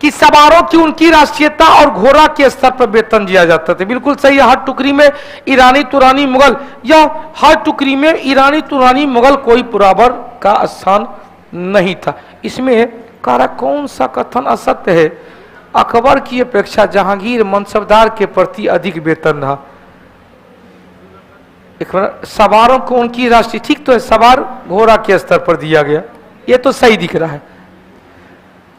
कि सवारों की उनकी राष्ट्रीयता और घोड़ा के स्तर पर वेतन दिया जाता था। बिल्कुल सही है। हर टुकड़ी में ईरानी तुरानी मुगल, या हर टुकड़ी में ईरानी तुरानी मुगल कोई बराबर का स्थान नहीं था। इसमें कारा कौन सा कथन असत्य है? अकबर की अपेक्षा जहांगीर मनसबदार के प्रति अधिक वेतन रहा। सवारों को उनकी राष्ट्रीय, ठीक तो है, सवार घोड़ा के स्तर पर दिया गया, ये तो सही दिख रहा है।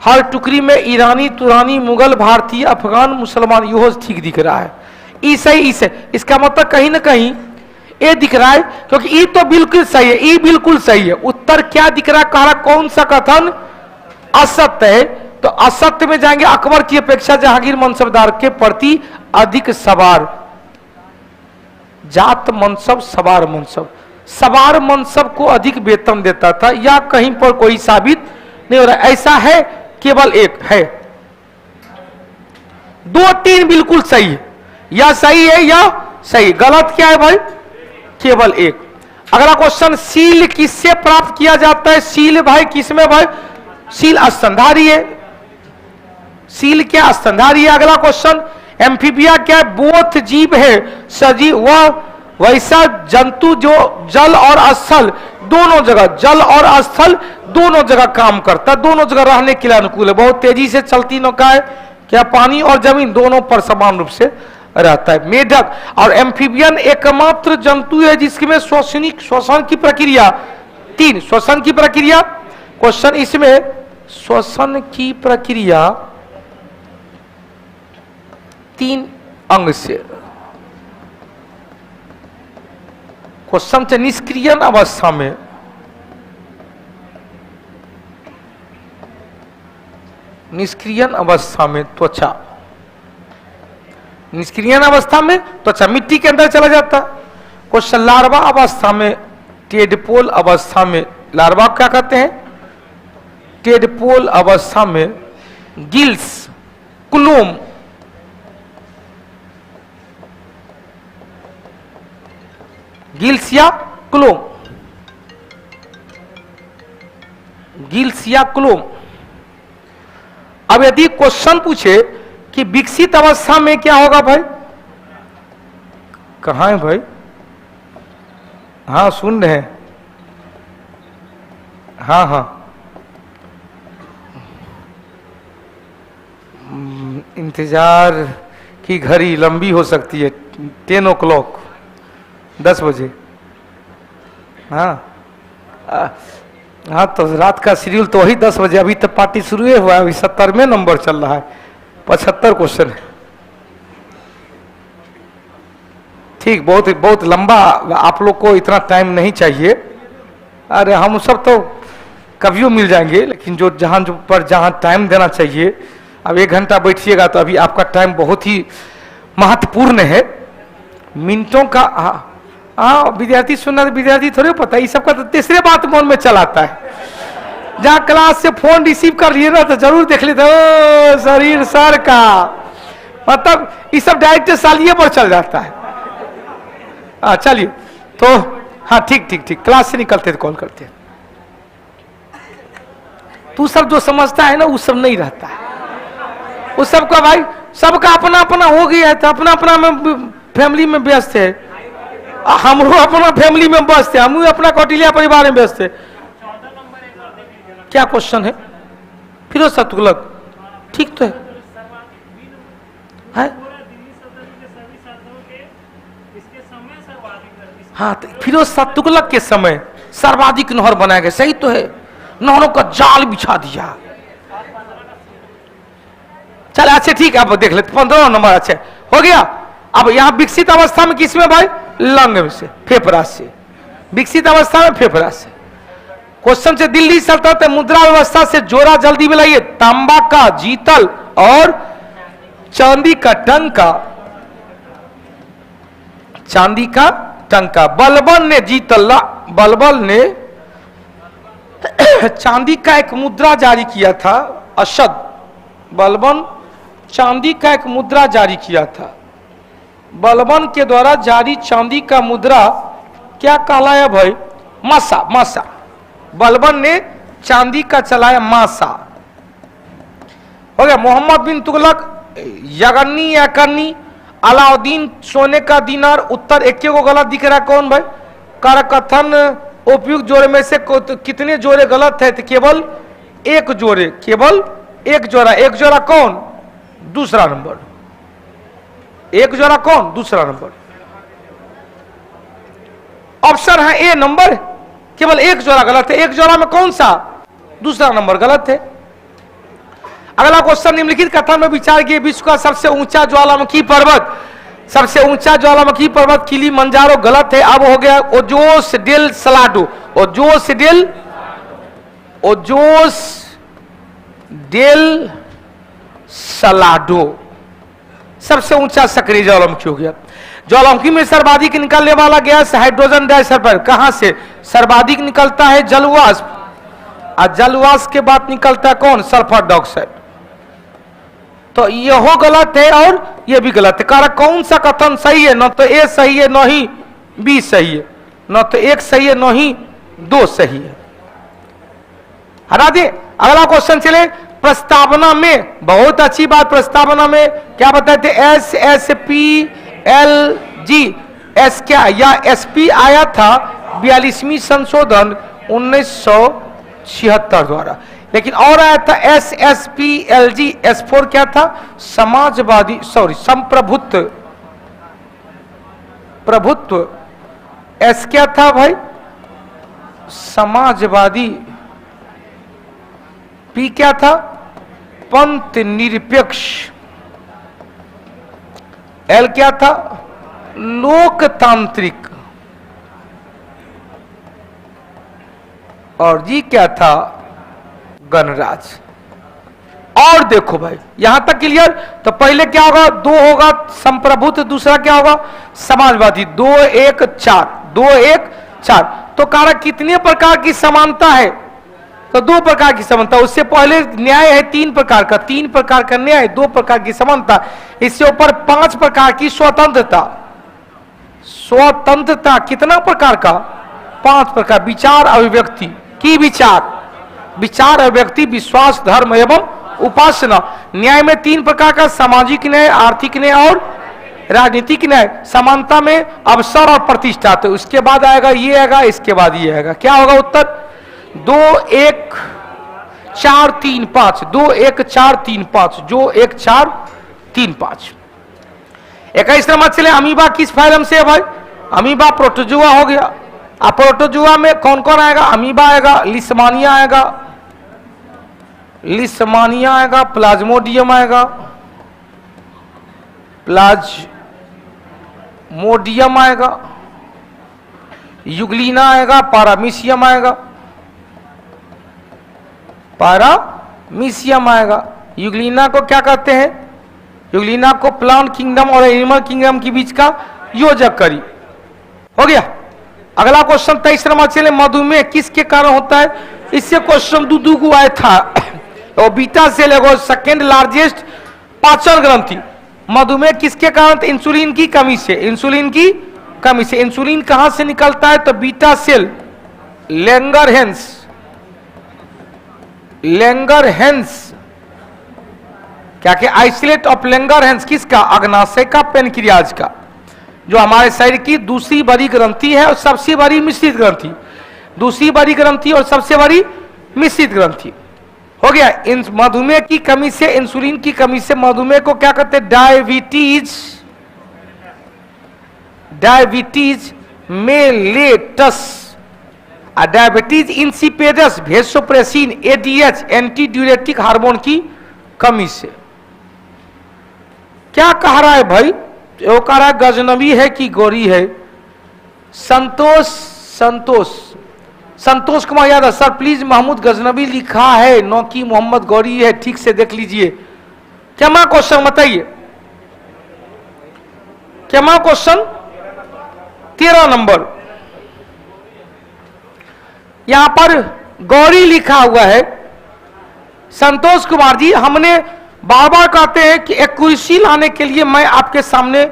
हर टुकड़ी में ईरानी तुरानी मुगल भारतीय अफगान मुसलमान, यह ठीक दिख रहा है। ई सही, ई सही, इसका मतलब कहीं ना कहीं ये दिख रहा है, क्योंकि ई तो बिल्कुल सही है, ई बिल्कुल सही है। उत्तर क्या दिख रहा है? कहा कौन सा कथन असत्य है? तो असत्य में जाएंगे, अकबर की अपेक्षा जहांगीर मनसबदार के प्रति अधिक सवार, जात मनसब सवार मनसब, सवार मनसब को अधिक वेतन देता था, या कहीं पर कोई साबित नहीं हो रहा। ऐसा है, केवल एक है। 2 3 बिल्कुल सही है, या सही है या सही, गलत क्या है भाई? केवल एक। अगला क्वेश्चन, सील किससे प्राप्त किया जाता है? सील भाई किसमें भाई? सील स्तनधारी है। सील क्या? स्तनधारी है। अगला क्वेश्चन, एम्फीबिया क्या है? बोथ जीव है, सजीव, वह वैसा जंतु जो जल और स्थल दोनों जगह, जल और स्थल दोनों जगह काम करता है, दोनों जगह रहने के लिए अनुकूल है। बहुत तेजी से चलती नौका है, क्या पानी और जमीन दोनों पर समान रूप से रहता है। मेढक और एम्फीबियन एकमात्र जंतु है जिसमें श्वसन की प्रक्रिया 3, श्वसन की प्रक्रिया, क्वेश्चन इसमें श्वसन की प्रक्रिया 3 अंग से, क्वेश्चन से निष्क्रियन अवस्था में, निष्क्रियन अवस्था में त्वचा, निष्क्रियन अवस्था में त्वचा मिट्टी के अंदर चला जाता। क्वेश्चन, लार्वा अवस्था में, टेडपोल अवस्था में, लार्वा क्या कहते हैं? टेडपोल अवस्था में गिल्स, क्लोम, गिल्स या क्लोम, गिल्स या क्लोम। अब यदि क्वेश्चन पूछे कि विकसित अवस्था में क्या होगा भाई? कहां है भाई? हाँ सुन रहे हैं, हाँ हाँ, इंतजार की घड़ी लंबी हो सकती है, 10 o'clock, 10 बजे। हाँ हाँ, तो रात का शेड्यूल तो वही 10 बजे, अभी तक पार्टी शुरू हुआ है, अभी 70वें नंबर चल रहा है, 75 क्वेश्चन है। ठीक, बहुत बहुत लंबा, आप लोग को इतना टाइम नहीं चाहिए। अरे हम सब तो कभी मिल जाएंगे, लेकिन जो जहां टाइम देना चाहिए, अब 1 घंटा बैठिएगा तो अभी आपका टाइम बहुत ही महत्वपूर्ण है, मिनटों का। हाँ, विद्यार्थी सुनना, विद्यार्थी थोड़े पता है, सबका तो तीसरे बात मन में चल आता है। जहां क्लास से फोन रिसीव कर लिए ना तो जरूर देख लेते, ओ शरीर सर का, मतलब ये सब डायरेक्ट सालिए पर चल जाता है। हाँ चलिए, तो हाँ ठीक ठीक ठीक, क्लास से निकलते तो कॉल करते हैं। तू सब जो समझता है ना वो सब नहीं रहता है, वो सबका भाई, सबका अपना अपना हो गया है, तो अपना अपना में फैमिली में व्यस्त है। हम अपना फैमिली में व्यस्त है, हम अपना कौटिल्या परिवार में व्यस्त है। क्या क्वेश्चन है? फिरोज शाह तुगलक, ठीक तो है? हाँ, तो फिरोज शाह तुगलक के समय सर्वाधिक नहर बनाया गया, सही तो है, नहरों का जाल बिछा दिया। चल अच्छा ठीक है, अब देख लेते 15 नंबर, अच्छा हो गया। अब यहां विकसित अवस्था में किसमें भाई? लंग से, फेफड़ा से, विकसित अवस्था में फेफड़ा से। क्वेश्चन से, दिल्ली सल्तनत मुद्रा व्यवस्था से जोड़ा जल्दी मिलाइए, तांबा का जीतल और चांदी का टंका, चांदी का टंका। बलबन ने जीतल, बलबन ने चांदी का एक मुद्रा जारी किया था, अशद, बलबन चांदी का एक मुद्रा जारी किया था। बलबन के द्वारा जारी चांदी का मुद्रा क्या कहलाया भाई? मासा, मासा। बलबन ने चांदी का चलाया मासा। हो गया। मोहम्मद बिन तुगलक, यगन्नी या करनी, अलाउद्दीन, सोने का दीनार। उत्तर एक को गलत दिख रहा है, कौन भाई? करकथन उपयुक्त जोड़े में से कितने जोड़े गलत है? तो केवल एक जोड़े, केवल एक जोड़ा। एक जोड़ा कौन? दूसरा नंबर। एक जोड़ा कौन? दूसरा नंबर। ऑप्शन है ए नंबर, केवल एक जोड़ा गलत है। एक जोड़ा में कौन सा? दूसरा नंबर गलत है। अगला क्वेश्चन, निम्नलिखित कथन में विचार किए विश्व का सबसे ऊंचा ज्वालामुखी पर्वत, सबसे ऊंचा ज्वालामुखी पर्वत किलिमंजारो गलत है। अब हो गया Ojos del Salado, Ojos del, Ojos del Salado सबसे ऊंचा सक्रिय ज्वालामुखी हो गया। ज्वालामुखी में सर्वाधिक निकलने वाला गैस हाइड्रोजन डाइसल्फाइड। कहां से सर्वाधिक निकलता है? जलवाष्प। और जलवाष्प के बाद निकलता है कौन? Sulphur dioxide. तो यह गलत है और यह भी गलत है। कारण कौन सा कथन सही है? न तो ए सही है, न ही बी सही है। न तो एक सही है, न ही दो सही है। हटा दे। अगला क्वेश्चन चले। प्रस्तावना में, बहुत अच्छी बात, प्रस्तावना में क्या बताए थे? S S P L G. S क्या या एस पी आया था 42वीं संशोधन 1976 द्वारा, लेकिन और आया था S S P L G. S 4 क्या था? समाजवादी, सॉरी संप्रभुत्व, प्रभुत्व। एस क्या था भाई? समाजवादी। पी क्या था? पंथ निरपेक्ष। एल क्या था? लोकतांत्रिक। और जी क्या था? गणराज। और देखो भाई यहां तक क्लियर। तो पहले क्या होगा? दो होगा संप्रभुत्व, दूसरा क्या होगा? समाजवादी। 2 1 4, 2 1 4। तो कारक कितने प्रकार की समानता है? तो 2 प्रकार की समानता। उससे पहले न्याय है 3 प्रकार का, 3 प्रकार का न्याय, 2 प्रकार की समानता। इससे ऊपर 5 प्रकार की स्वतंत्रता। स्वतंत्रता कितना प्रकार का? 5 प्रकार। विचार अभिव्यक्ति की, विचार अभिव्यक्ति, विश्वास, धर्म एवं उपासना। न्याय में 3 प्रकार का, सामाजिक न्याय, आर्थिक न्याय और राजनीतिक न्याय। समानता में अवसर और प्रतिष्ठा। तो उसके बाद आएगा ये आएगा, इसके बाद ये आएगा। क्या होगा उत्तर? 2 1 4 3 5, 2 1 4 3 5, 2 1 4 3 5। 21 नंबर चले। अमीबा किस फाइलम से है भाई? अमीबा प्रोटोजुआ हो गया। अब प्रोटोजुआ में कौन कौन आएगा? अमीबा आएगा, लिस्मानिया आएगा, लिस्मानिया आएगा, प्लाज्मोडियम आएगा, प्लाज्मोडियम आएगा, युगलिना आएगा, पारामीशियम आएगा, पारामीशियम आएगा। युगलिना को क्या कहते हैं? युगलिना को प्लांट किंगडम और एनिमल किंगडम के बीच का योजक करी। हो गया। अगला क्वेश्चन 23 नंबर चले। मधुमेह किसके कारण होता है? इससे क्वेश्चन दूधू को आया था। तो बीटा सेल है सेकेंड लार्जेस्ट पाचन ग्रंथि। मधुमेह किसके कारण? इंसुलिन की कमी से। इंसुलिन की कमी से। इंसुलिन कहां से निकलता है? तो बीटा सेल, लैंगरहैंस, लैंगरहैंस क्या के आइसोलेट ऑफ लैंगरहैंस किसका? अग्नाशय का, पेनक्रियाज का, जो हमारे शरीर की दूसरी बड़ी ग्रंथि है और सबसे बड़ी मिश्रित ग्रंथि। दूसरी बड़ी ग्रंथि और सबसे बड़ी मिश्रित ग्रंथि। हो गया। इन मधुमेह की कमी से, इंसुलिन की कमी से मधुमेह को क्या कहते हैं? Diabetes, diabetes mellitus. Diabetes insipidus, vasopressin, ADH, anti diuretic hormone की कमी से। क्या कह रहा है भाई? वो कह रहा है गजनबी है कि गौरी है? संतोष, संतोष, संतोष कुमार यादव सर प्लीज महमूद गजनबी लिखा है, न कि मोहम्मद गौरी है, ठीक से देख लीजिए। क्या मैं क्वेश्चन बताइए? क्या मैं क्वेश्चन 13 नंबर यहां पर गौरी लिखा हुआ है। संतोष कुमार जी, हमने बार बार कहते हैं कि एक्यूरेसी लाने के लिए मैं आपके सामने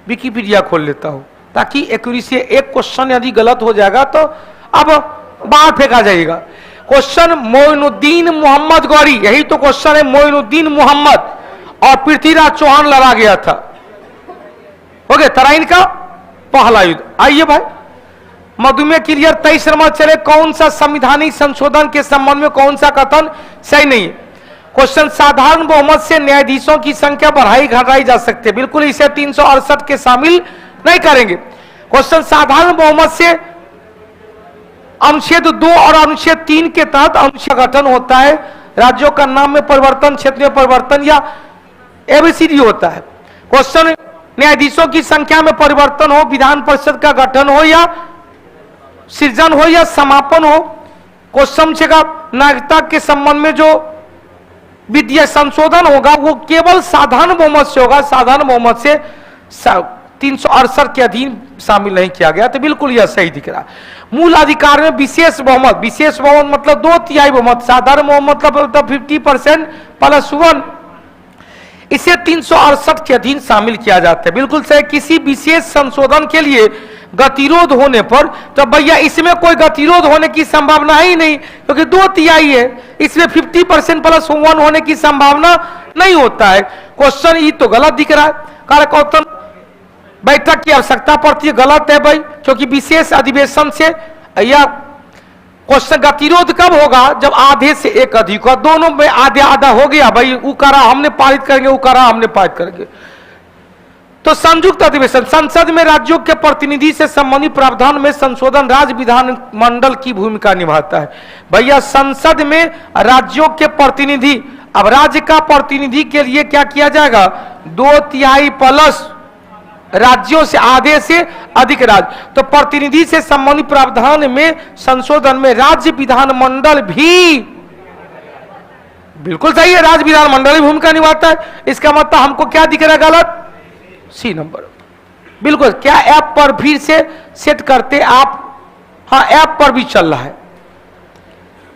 विकिपीडिया खोल लेता हूं, ताकि एक्यूरेसी, एक क्वेश्चन यदि गलत हो जाएगा तो अब बाहर फेंका जाएगा। क्वेश्चन मोइनुद्दीन मोहम्मद गौरी, यही तो क्वेश्चन है, मोइनुद्दीन मोहम्मद और पृथ्वीराज चौहान लड़ा गया था। हो गया तराइन का पहला युद्ध। आइए भाई, मधुमेह क्लियर 23 नंबर चले, कौन सा संवैधानिक संशोधन के संबंध में कौन सा कथन सही नहीं है? क्वेश्चन साधारण बहुमत से न्यायाधीशों की संख्या बढ़ाई घटाई जा सकती है, बिल्कुल इसे 368 के शामिल नहीं करेंगे। क्वेश्चन साधारण बहुमत से अनुच्छेद 2 और अनुच्छेद 3 के तहत अनुच्छेद गठन होता है, राज्यों का नाम में परिवर्तन, क्षेत्र में परिवर्तन या एबीसीडी होता है। क्वेश्चन न्यायाधीशों की संख्या में परिवर्तन हो, विधान परिषद का गठन हो या सृजन हो या समापन हो। क्वेश्चन का नागरिकता के संबंध में जो विधेयक संशोधन होगा वो केवल साधारण बहुमत से होगा, साधारण बहुमत से 368 के अधीन शामिल नहीं किया गया, तो बिल्कुल यह सही दिख रहा। मूल अधिकार में विशेष बहुमत, विशेष बहुमत मतलब 2/3 बहुमत, साधारण बहुमत मतलब 50% प्लस 1, इसे 368 के अधीन शामिल किया जाता है, बिल्कुल सही। किसी विशेष संशोधन के लिए गतिरोध होने पर, तो भैया इसमें कोई गतिरोध होने की संभावना ही नहीं, क्योंकि 2/3 है, इसमें 50% प्लस 1 होने की संभावना नहीं होता है। क्वेश्चन ये तो गलत दिख रहा है, कार्यकर्ता बैठक की आवश्यकता पड़ती है, गलत है भाई, क्योंकि विशेष अधिवेशन से या क्वेश्चन गतिरोध कब होगा? जब आधे से एक अधिक हो, दोनों में आधे आधा हो गया भाई, उकारा हमने पारित करेंगे, उकारा हमने पारित करेंगे। तो संयुक्त अधिवेशन, संसद में राज्यों के प्रतिनिधि से संबंधित प्रावधान में संशोधन राज्य विधानमंडल की भूमिका निभाता है। भैया संसद में राज्यों के प्रतिनिधि, अब राज्य का प्रतिनिधि के लिए क्या किया जाएगा? 2/3 प्लस राज्यों से आधे से अधिक राज्य, तो प्रतिनिधि से संबंधित प्रावधान में संशोधन में राज्य विधानमंडल भी, बिल्कुल सही है, राज्य विधानमंडल की भूमिका निभाता है। इसका मतलब हमको क्या दिख रहा है? गलत, सी नंबर बिल्कुल। क्या ऐप पर फिर से सेट करते आप? हाँ, ऐप पर भी चल रहा है।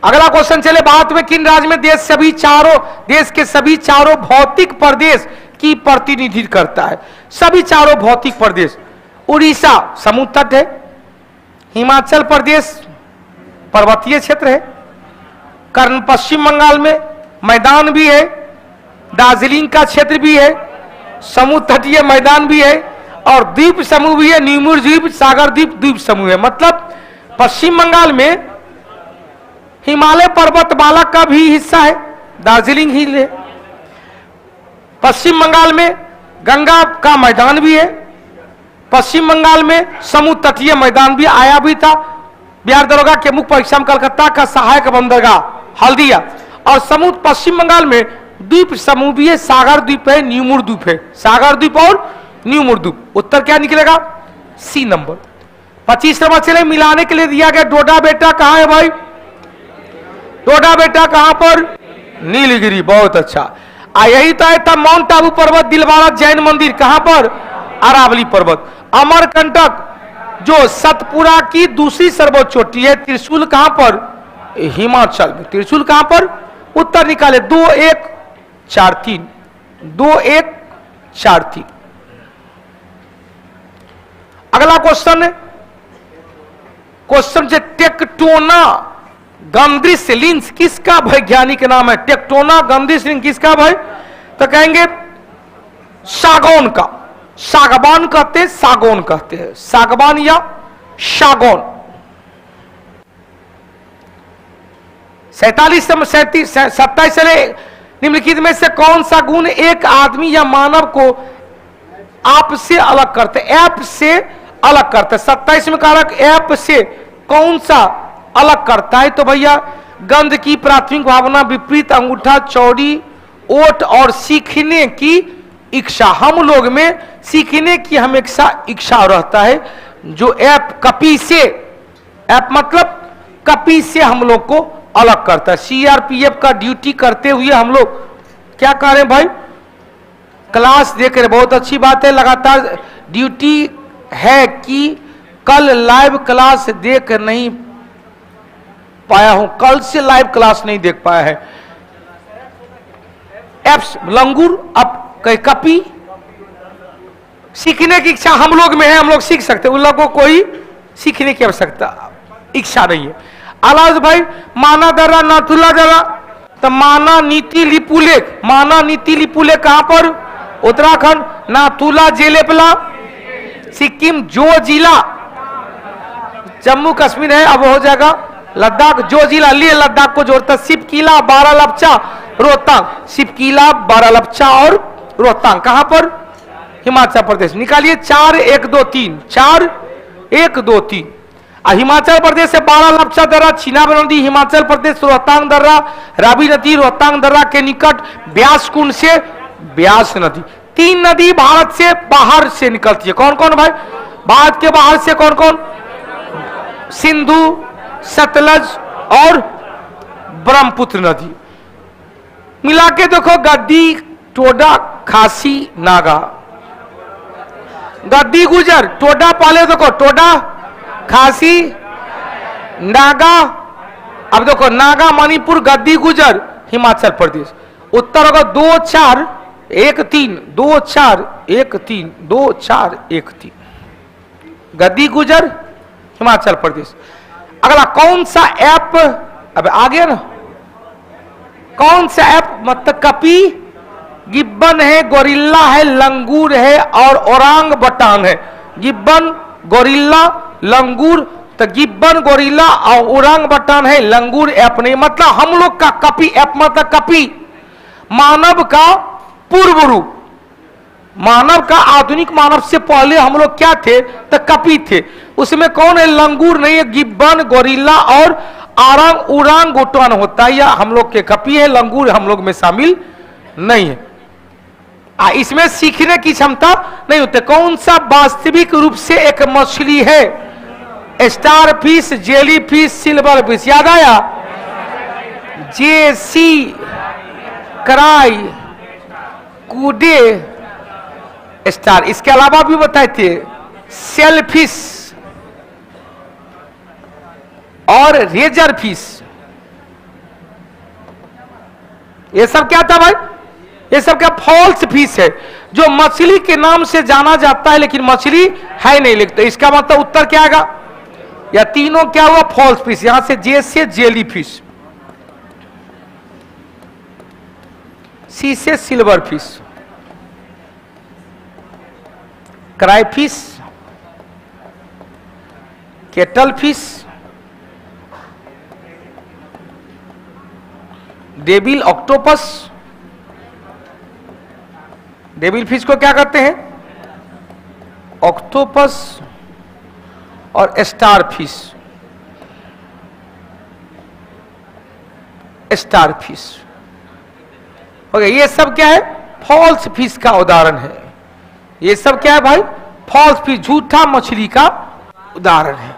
अगला क्वेश्चन चले, भारत में किन राज्य में देश के सभी चारों भौतिक प्रदेश की प्रतिनिधित्व करता है? सभी चारों भौतिक प्रदेश, उड़ीसा समुद्र तट है, हिमाचल प्रदेश पर्वतीय क्षेत्र है, पश्चिम बंगाल में मैदान भी है, दार्जिलिंग का क्षेत्र भी है, समुद्र तटीय मैदान भी है, और द्वीप समूह भी है, न्यूमूर द्वीप, सागर द्वीप, द्वीप समूह है। मतलब पश्चिम बंगाल में हिमालय पर्वतमाला का भी हिस्सा है, दार्जिलिंग हिल है। पश्चिम बंगाल में गंगा का मैदान भी है, पश्चिम बंगाल में समुद्र तटीय मैदान भी आया भी था। बिहार दरोगा के मुख्य परीक्षा में कलकत्ता का सहायक बंदरगाह हल्दिया, और समुद्र पश्चिम बंगाल में द्वीप समूह भी है, सागर द्वीप है, न्यूमूर द्वीप है, सागर द्वीप और न्यूमूर द्वीप। उत्तर क्या निकलेगा? सी नंबर। 25 नंबर चले, मिलाने के लिए दिया गया डोडा बेटा कहां है भाई? डोडा बेटा कहां पर? नीलगिरी, बहुत अच्छा। यही तो है था माउंट आबू पर्वत, दिलवाड़ा जैन मंदिर कहां पर? अरावली पर्वत। अमरकंटक जो सतपुरा की दूसरी सर्वोच्च चोटी है, त्रिशूल कहां पर? हिमाचल में। त्रिशूल कहां पर? उत्तर निकाले, 2 1 4 3, 2 1 4 3। अगला क्वेश्चन है, क्वेश्चन से टेक्टोना गंद्रिस लिंस किसका वैज्ञानिक नाम है? टेक्टोना गंद्रिस लिंस किसका भाई? तो कहेंगे सागौन का। सागवान कहते हैं, सागौन कहते हैं, सागवान या सागौन। 27 चले, निम्नलिखित में से कौन सा गुण एक आदमी या मानव को आप से अलग करते? ऐप से अलग करते। 27 में कारक ऐप से कौन सा अलग करता है? तो भैया गंध की प्राथमिक भावना, विपरीत अंगूठा, चौड़ी ओठ और सीखने की इच्छा। हम लोग में सीखने की हमेशा इच्छा रहता है, जो ऐप कपी से, ऐप मतलब कपी से हम लोग को अलग करता है। सीआरपीएफ का ड्यूटी करते हुए हम लोग क्या कर रहे हैं भाई? क्लास देख रहे, बहुत अच्छी बात है, लगातार ड्यूटी है कि कल लाइव क्लास देख नहीं पाया हूं, कल से लाइव क्लास नहीं देख पाया है। एप्स लंगूर, अब कपी, सीखने की इच्छा हम लोग में है, हम लोग सीख सकते हैं, उन लोगों को कोई सीखने की आवश्यकता इच्छा नहीं है। आलाज भाई माना दर्रा नाथुला दर्रा, तो माना नीति लिपुलेख, माना नीति लिपुलेख कहां पर? उत्तराखंड। नाथुला जेलेपला सिक्किम। जो जिला जम्मू कश्मीर है, अब हो जाएगा लद्दाख। जो जिला लिए लद्दाख को जोड़ता, सिपकीला, बारालपचा, रोहतांग। सिपकीला, बारालपचा और रोहतांग कहां पर? हिमाचल प्रदेश। निकालिए 4 1 2 3, 4 1 2 3। हिमाचल प्रदेश से बारालपचा दर्रा, छिनाब नदी, हिमाचल प्रदेश, रोहतांग दर्रा, रावी नदी, रोहतांग दर्रा के निकट, ब्यास कुंड से ब्यास नदी। 3 नदी भारत से बाहर से निकलती है। कौन कौन भाई? भारत के बाहर से कौन कौन? सिंधु, सतलज और ब्रह्मपुत्र नदी। मिला के देखो, गद्दी, टोडा, खासी, नागा। गद्दी गुजर, टोडा पहले देखो, टोडा, खासी, नागा। अब देखो नागा मणिपुर, गद्दी गुजर हिमाचल प्रदेश। उत्तर होगा 2 4 1 3, 2 4 1 3, 2 4 1 3। गद्दी गुजर हिमाचल प्रदेश। अगला कौन सा ऐप? अब आगे ना, कौन सा ऐप? मतलब कपी, गिब्बन है, गोरिल्ला है, लंगूर है और ओरांग बटांग है। गिब्बन, गोरिल्ला, लंगूर। तो गिब्बन, गोरिल्ला और ओरांग बटान है, लंगूर ऐप नहीं। मतलब हम लोग का कपी ऐप, मतलब कपी मानव का पूर्व रूप, मानव का आधुनिक मानव से पहले हम लोग क्या थे? तो कपी थे। उसमें कौन है? लंगूर नहीं है, गिब्बन, गोरिल्ला और आरंग उरांग उटान होता है, या हम लोग के कपी है। लंगूर हम लोग में शामिल नहीं है। इसमें सीखने की क्षमता नहीं होती। कौन सा वास्तविक रूप से एक मछली है? Star fish, jelly fish, silver fish. याद आया? जेसी, कराई, कूडे, स्टार। इसके अलावा भी बताए थे सेलफिश और रेजर फिश। ये सब क्या था भाई? ये सब क्या? फॉल्स फिश है, जो मछली के नाम से जाना जाता है लेकिन मछली है नहीं लिखते। इसका मतलब उत्तर क्या आएगा? या तीनों क्या हुआ? False fish. यहां से जे से जेली फिश, सी से silverfish, crayfish, cuttlefish, devil octopus. Devil fish को क्या कहते हैं? ऑक्टोपस और स्टार फिश। स्टार फिश हो गया। ये सब क्या है? फॉल्स फिश का उदाहरण है। ये सब क्या है भाई? फॉल्स फिश, झूठा मछली का उदाहरण है।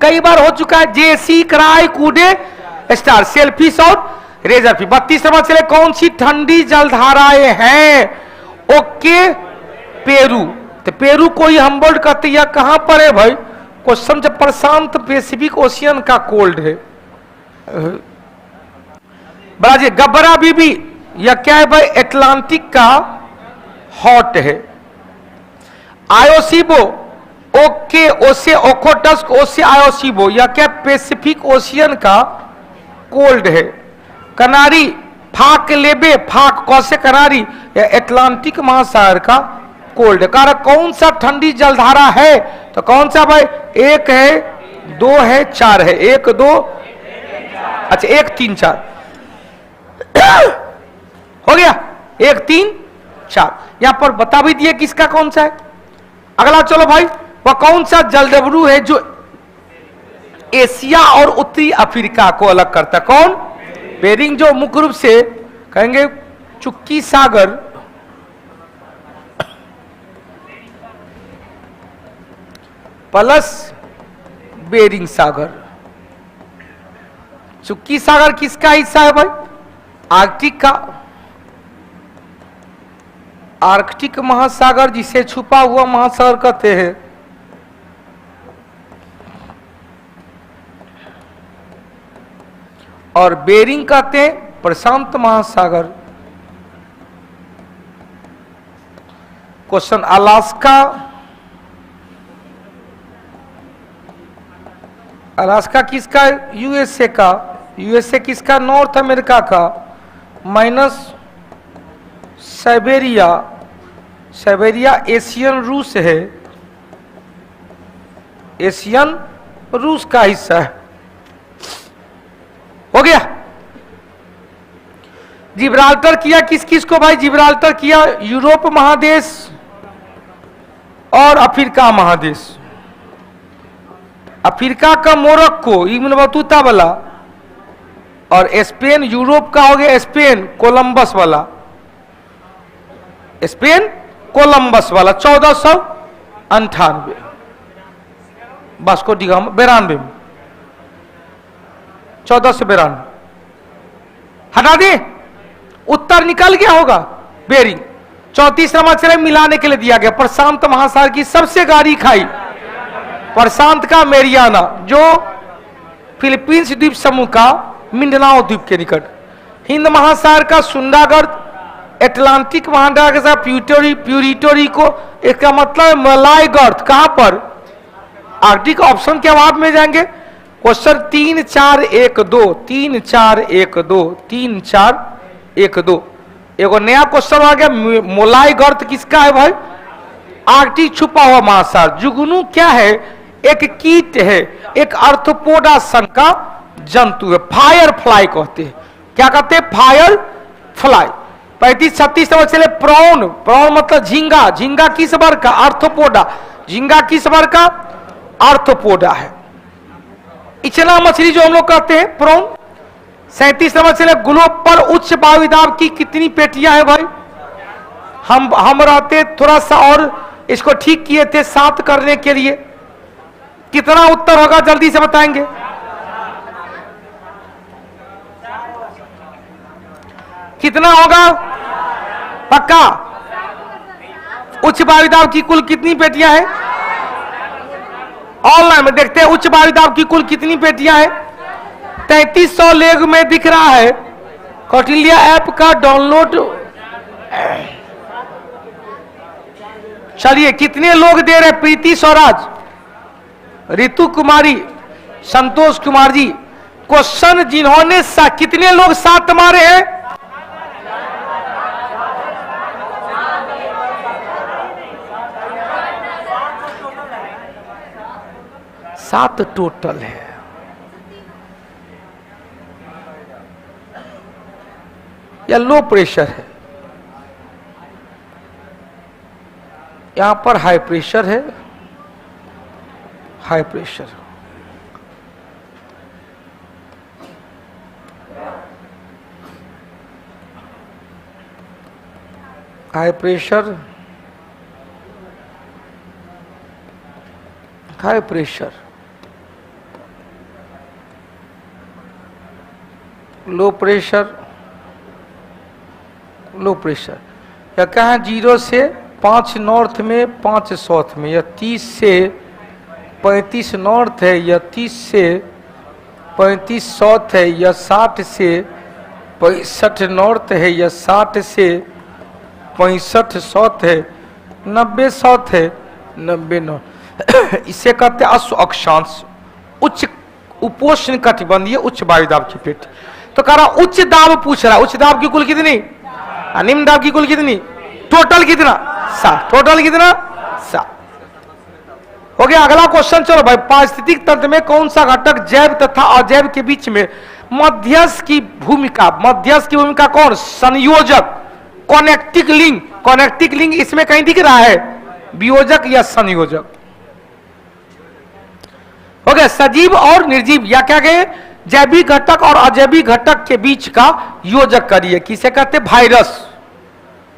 कई बार हो चुका है। जेसी, कराई, कूडे, स्टार, सेलफिश और रेजर फिश। 32 नंबर चले, कौन सी ठंडी जलधाराएं हैं? Okay, Peru. तो पेरू को ही हम्बोल्ड कहते हैं। कहां पर है भाई? क्वेश्चन जब प्रशांत पैसिफिक ओशियन का कोल्ड है। ब्राजील। गब्बरा बीबी, यह क्या है भाई? अटलांटिक का हॉट है। आयोसीबो, ओके, ओसे, ओकोटस्क, ओसे, आयोसीबो, यह क्या? पैसिफिक ओशियन का कोल्ड है। कनारी, फाक लेबे, फाक कौसे कनारी, यह अटलांटिक महासागर का कोल्ड है। कारण कौन सा ठंडी जलधारा है? तो कौन सा भाई? 1 है, 2 है, 4 है। 1 2, अच्छा 1 3 4 हो गया। 1 3 4 यहां पर बता भी दिए किसका कौन सा है। अगला चलो भाई, वह कौन सा जलडमरू है जो एशिया और उत्तरी अफ्रीका को अलग करता है? कौन? बेरिंग, जो मुख्य रूप से कहेंगे चुक्की सागर प्लस बेरिंग सागर। चुक्की सागर किसका हिस्सा है भाई? आर्कटिक का। आर्कटिक महासागर, जिसे छुपा हुआ महासागर कहते हैं। और बेरिंग कहते हैं प्रशांत महासागर। क्वेश्चन, अलास्का, अलास्का किसका? यूएसए का। यूएसए किसका? नॉर्थ अमेरिका का। माइनस साइबेरिया, साइबेरिया एशियन रूस है, एशियन रूस का हिस्सा है। हो गया। जिब्राल्टर किया किस किस को भाई? जिब्राल्टर किया यूरोप महादेश और अफ्रीका महादेश। अफ्रीका का मोरक्को इब्न बतूता वाला, और स्पेन यूरोप का हो गया स्पेन कोलंबस वाला, स्पेन कोलंबस वाला 1498 वास्को डी गामा 92 में 1492 हटा दे। उत्तर निकल गया होगा बेरिंग। 34 नंबर चले मिलाने के लिए दिया गया। प्रशांत महासागर की सबसे गहरी खाई प्रशांत का मेरियाना, जो फिलीपींस द्वीप समूह का मिंडनाओ द्वीप के निकट। हिंद महासागर का सुंडागढ़, एटलांटिक महासागर के साथ प्यूरिटोरिको, इसका मतलब मलाय गर्त कहां पर? आर्कटिक। ऑप्शन के अभाव में जाएंगे। क्वेश्चन 3 4 1 2 3 4 1 2 3 4 1 2। एगो नया क्वेश्चन आ गया। मोलाई गर्त किसका है भाई? आर्कटिक छुपा हुआ महासागर। जुगनू क्या है? एक कीट है, एक आर्थ्रोपोडा सन का जंतु है। फायर फ्लाई कहते हैं। क्या कहते हैं? Fire fly. 35-36 नंबर चले प्रॉन। प्रॉन मतलब झींगा। झींगा किस वर्ग का? आर्थ्रोपोडा। झींगा किस वर्ग का? आर्थ्रोपोडा है। इचना मछली जो हम लोग कहते हैं प्रॉन। 37 नंबर चले ग्लोब पर उच्च वायुदाब की कितनी पेटियां हैं भाई? हम रहते थोड़ा सा और इसको ठीक किए थे 7 करने के लिए। कितना उत्तर होगा जल्दी से बताएंगे? कितना होगा? पक्का? उच्च वायुदाब की कुल कितनी पेटियां हैं? ऑनलाइन में देखते हैं उच्च वायुदाब की कुल कितनी पेटियां हैं। 3300 लेग में दिख रहा है। कौटिल्य ऐप का डाउनलोड। चलिए कितने लोग दे रहे? प्रीति स्वराज, रितु कुमारी, संतोष कुमार जी। क्वेश्चन जिन्होंने कितने लोग 7 मारे हैं? 7 टोटल है। या लो प्रेशर है? यहां पर हाई प्रेशर है। High pressure, high pressure, high pressure, low pressure, low pressure. या कहा 0 से 5 नॉर्थ में 5 साउथ में, या 30 से 35 नॉर्थ है, या 30 से 35 साउथ है, या 60 से 65 नॉर्थ है, या 60 से 65 साउथ है, 90 साउथ है, 90 नॉर्थ। इसे कहते हैं अश्व अक्षांश। उच्च उपोष्ण कटिबंधीय उच्च वायुदाब की पेटी। तो कह रहा उच्च दाब पूछ रहा है। उच्च दाब की कुल कितनी? निम्न दाब की कुल कितनी? टोटल कितना? 7। टोटल कितना? 7। हो गया। अगला क्वेश्चन चलो भाई। पारिस्थितिक तंत्र में कौन सा घटक जैव तथा अजैव के बीच में मध्यस्थ की भूमिका? मध्यस्थ की भूमिका कौन? संयोजक, कनेक्टिंग लिंक। कनेक्टिंग लिंक इसमें कहीं दिख रहा है? वियोजक या संयोजक। हो गया। सजीव और निर्जीव या क्या कहे? जैविक घटक और अजैविक घटक के बीच का योजक करिए। किसे कहते हैं? वायरस।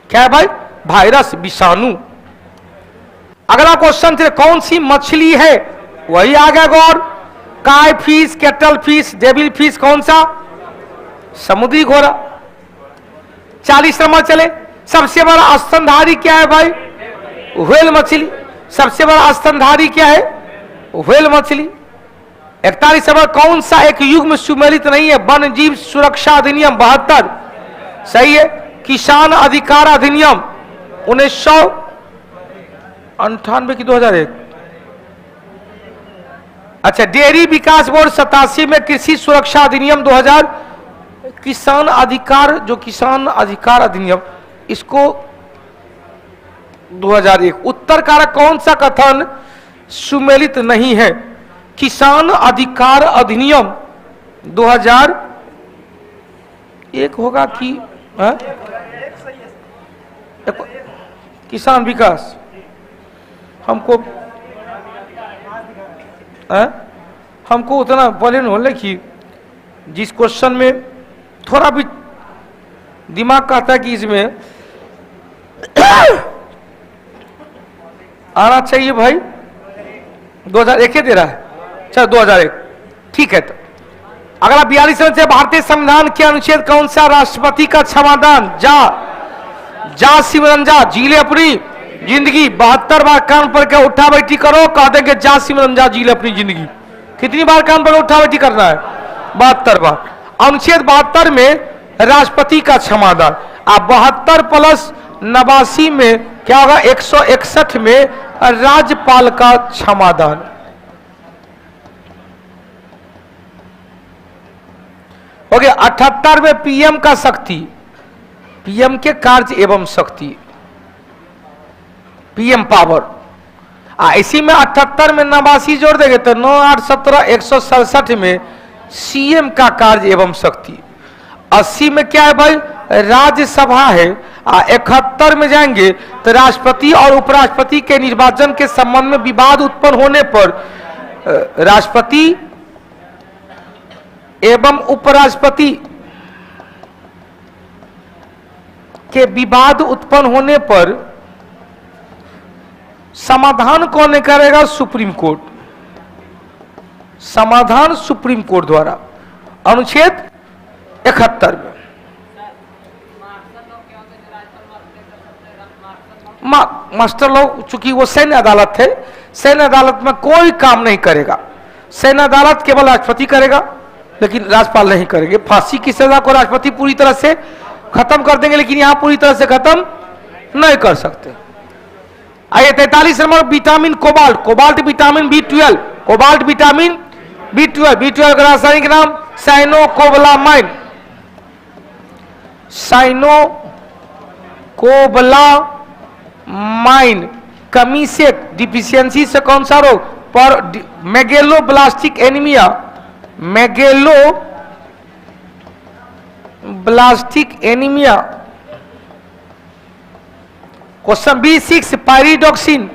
क्या है भाई? वायरस, विषाणु। अगला क्वेश्चन थे कौन सी मछली है? वही आ गया गौर। काय fish, kettle fish, devil fish, कौन सा? समुद्री घोड़ा। 40 नंबर चले। सबसे बड़ा स्तनधारी क्या है भाई? व्हेल मछली। सबसे बड़ा स्तनधारी क्या है? व्हेल मछली। 41 नंबर कौन सा एक युग में सुमेलित नहीं है? वन जीव सुरक्षा अधिनियम 72 सही है। किसान अधिकार अधिनियम 1998 की 2001। अच्छा, डेयरी विकास बोर्ड 87 में, कृषि सुरक्षा अधिनियम 2000, किसान अधिकार, जो किसान अधिकार अधिनियम, इसको 2001। उत्तर कारक कौन सा कथन सुमेलित नहीं है? किसान अधिकार अधिनियम 2001 होगा कि है? किसान विकास हमको है? हमको उतना पहले नहीं कि जिस क्वेश्चन में थोड़ा भी दिमाग कहता है कि इसमें आना चाहिए भाई, 2001 दे रहा है। चलो 2001 ठीक है। तो अगला 42 से, भारतीय संविधान के अनुच्छेद कौन सा राष्ट्रपति का क्षमादान? जा सिमरंजा, जी ले अपनी जिंदगी। 72 बार कान पर के उठा बैठी करो, कह देंगे जा सिमरंजा, जी ले अपनी जिंदगी। कितनी बार कान पर उठा बैठी करना है? 72 बार। अनुच्छेद 72 में राष्ट्रपति का क्षमादान। अब 72 प्लस 89 में क्या होगा? 161 में राज्यपाल का क्षमादान। हो गया। 78 में पीएम का शक्ति, पीएम के कार्य एवं शक्ति, पीएम पावर। इसी में 78 में 89 जोड़ देंगे तो 9, 8, 17, 167 में सीएम का कार्य एवं शक्ति। 80 में क्या है भाई? राज्यसभा है। 71 में जाएंगे तो राष्ट्रपति और उपराष्ट्रपति के निर्वाचन के संबंध में विवाद उत्पन्न होने पर राष्ट्रपति एवं उपराष्ट्रपति के विवाद उत्पन्न होने पर समाधान कौन करेगा? Supreme court. समाधान सुप्रीम कोर्ट द्वारा। अनुच्छेद 71 में मास्टर लॉ, चूंकि वो सैन्य अदालत है, सैन्य अदालत में कोई काम नहीं करेगा। सैन्य अदालत केवल राष्ट्रपति करेगा, लेकिन राज्यपाल नहीं करेंगे। फांसी की सजा को राष्ट्रपति पूरी तरह से खत्म कर देंगे, लेकिन यहां पूरी तरह से खत्म नहीं कर सकते। आइए 43 number, vitamin cobalt, cobalt vitamin B12, cobalt vitamin B12, B12 का रासायनिक नाम साइनोकोबालामाइन, साइनोकोबालामाइन। कमी से, डिफिशियंसी से कौन सा रोग? पर megaloblastic anaemia, megaloblastic anaemia. Question B6, pyridoxine,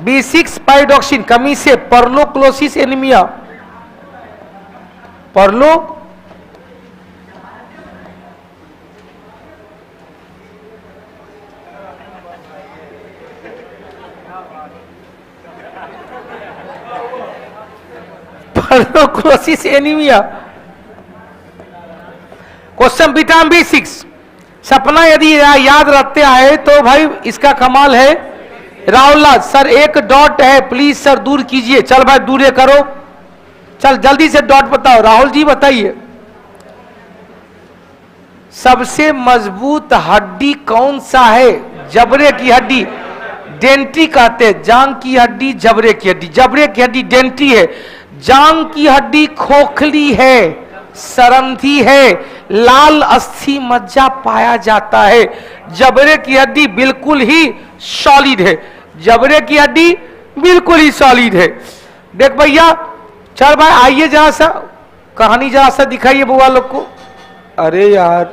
B6 pyridoxine कमी से परलोक्लोसिस एनीमिया, परलोक्लोसिस एनीमिया। क्वेश्चन विटामिन B6, सपना यदि याद रखते आए तो भाई इसका कमाल है। राहुल सर एक डॉट है, प्लीज सर दूर कीजिए। चल भाई दूर करो, चल जल्दी से डॉट बताओ। राहुल जी बताइए, सबसे मजबूत हड्डी कौन सा है? जबड़े की हड्डी, डेंट्री कहते हैं। जांग की हड्डी जबड़े की हड्डी, जबड़े की हड्डी डेंट्री है। जांग की हड्डी खोखली है, सरंधी है, लाल अस्थि मज्जा पाया जाता है। जबड़े की हड्डी बिल्कुल ही सॉलिड है, जबड़े की हड्डी बिल्कुल ही सॉलिड है। देख भैया, चल भाई आइए जरा सा कहानी जरा सा दिखाइए बुआ लोग को। अरे यार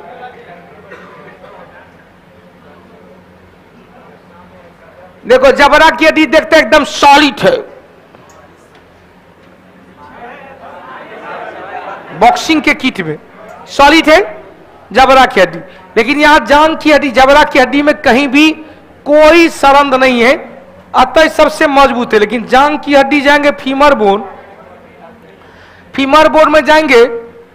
देखो, जबड़ा की हड्डी देखते एकदम सॉलिड है, बॉक्सिंग के किट में सॉलिड है जबड़ा की हड्डी। लेकिन यहां जांग की हड्डी, जबड़ा की हड्डी में कहीं भी कोई सरंद नहीं है, अतः सबसे मजबूत है। लेकिन जांग की हड्डी जाएंगे फीमर बोन, फीमर बोन में जाएंगे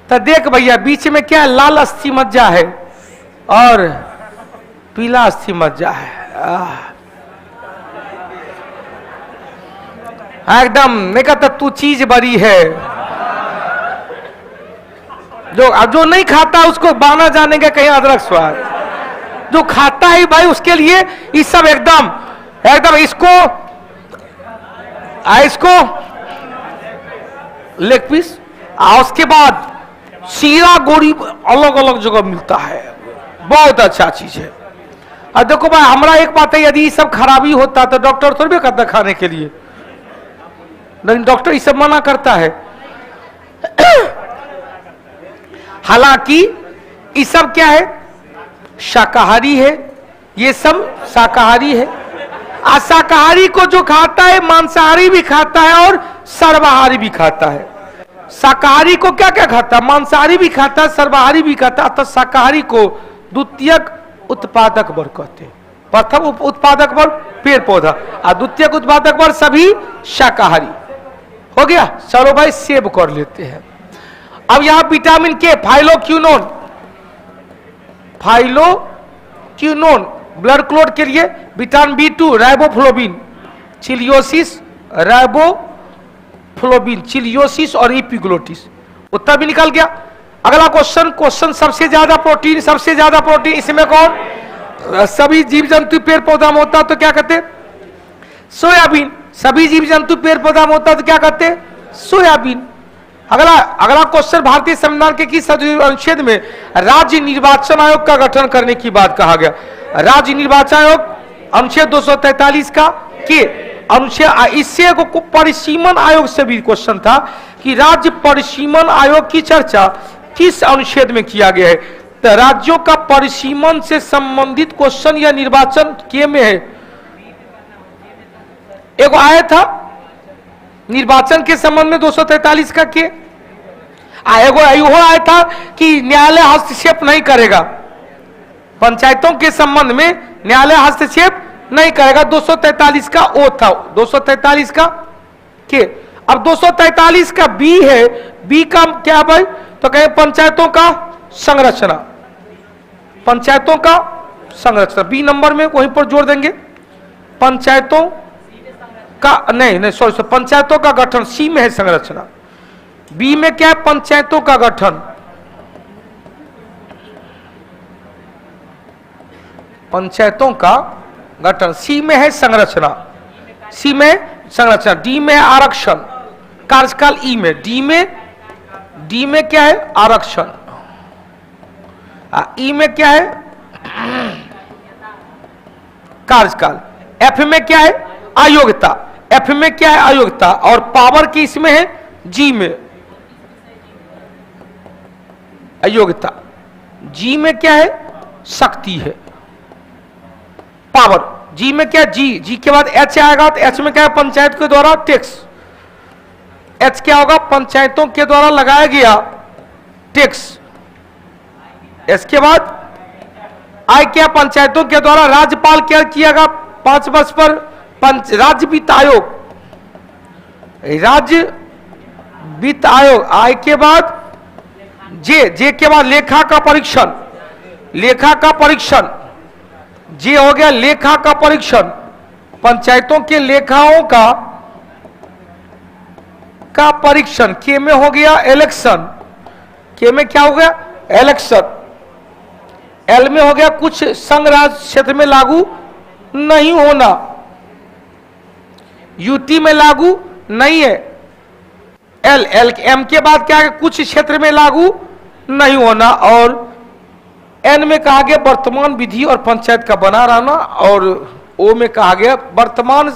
तो देख भैया बीच में क्या है? लाल अस्थि मज्जा है और पीला अस्थि मज्जा है। एकदम नहीं कहता तू चीज बड़ी है। जो नहीं खाता उसको बाना जाने का कहीं अदरक स्वाद, जो खाता है भाई उसके लिए ये सब एकदम एकदम। इसको इसको लेग पीस, और उसके बाद सीरा गोड़ी अलग अलग जगह मिलता है, बहुत अच्छा चीज है। और देखो भाई हमारा एक बात है, यदि ये सब खराबी होता तो डॉक्टर थोड़ी करता खाने के लिए, लेकिन डॉक्टर ये सब मना करता है। हालांकि ये सब क्या है, शाकाहारी है, ये सब शाकाहारी है। और शाकाहारी को जो खाता है मांसाहारी भी खाता है और सर्वाहारी भी खाता है। शाकाहारी को क्या क्या खाता है, मांसाहारी भी खाता है, सर्वाहारी भी खाता है। तो शाकाहारी को द्वितीयक उत्पादक वर्ग कहते हैं। प्रथम उत्पादक वर्ग पेड़ पौधा, और द्वितीयक उत्पादक वर्ग सभी शाकाहारी। हो गया, चलो भाई सेव कर लेते हैं। अब यहां विटामिन के, फाइलोक्विनोन, फाइलोक्विनोन ब्लड क्लॉट के लिए, vitamin B2 riboflavin, cheilosis riboflavin, cheilosis और इपिग्लोटिस। उत्तर भी निकल गया। अगला क्वेश्चन सबसे ज्यादा प्रोटीन, सबसे ज्यादा प्रोटीन इसमें कौन, सभी जीव जंतु पेड़ पौधा में होता तो क्या कहते, सोयाबीन। सभी जीव जंतु पेड़ पौधा में होता तो क्या कहते, सोयाबीन। अगला क्वेश्चन, भारतीय संविधान के किस अनुच्छेद में राज्य निर्वाचन आयोग का गठन करने की बात कहा गया। राज्य निर्वाचन आयोग अनुच्छेद 243 का के अनुच्छेद, इससे को परिसीमन आयोग से भी क्वेश्चन था कि राज्य परिसीमन आयोग की चर्चा किस अनुच्छेद में किया गया है। तो राज्यों का परिसीमन से संबंधित क्वेश्चन या निर्वाचन के में है। एक आया था निर्वाचन के संबंध में 243 का के, एगो आया था कि न्यायालय हस्तक्षेप नहीं करेगा, पंचायतों के संबंध में न्यायालय हस्तक्षेप नहीं करेगा। 243 का ओ था, 243 का के। अब 243 का बी है, बी का क्या भाई, तो कहें पंचायतों का संरचना, पंचायतों का संरचना बी नंबर में वहीं पर जोड़ देंगे। पंचायतों का नहीं सॉरी, पंचायतों का गठन सी में है संरचना, बी में क्या है, पंचायतों का गठन। पंचायतों का गठन, सी में है संरचना, सी में संरचना, डी में है आरक्षण, कार्यकाल ई में, डी में क्या है आरक्षण, ई में क्या है कार्यकाल, एफ में क्या है अयोग्यता, एफ में क्या है अयोग्यता, और पावर की इसमें है जी में अयोग्यता, जी में क्या है शक्ति है पावर, जी में क्या जी के बाद एच आएगा, तो एच में क्या है पंचायत के द्वारा टैक्स, एच क्या होगा पंचायतों के द्वारा लगाया गया टैक्स, इसके बाद आई क्या पंचायतों के द्वारा, राज्यपाल क्या किएगा 5 वर्ष पर राज्य वित्त आयोग, राज्य वित्त आयोग, आई के बाद जे के बाद लेखा का परीक्षण, लेखा का परीक्षण, जे हो गया लेखा का परीक्षण, पंचायतों के लेखाओं का परीक्षण, के में हो गया इलेक्शन, के में क्या हो गया इलेक्शन, एल में हो गया कुछ संघ राज्य क्षेत्र में लागू नहीं होना, यूटी में लागू नहीं है, एल एम के बाद क्या है कुछ क्षेत्र में लागू नहीं होना, और एन में कहा गया वर्तमान विधि और पंचायत का बना रहना, और ओ में कहा गया वर्तमान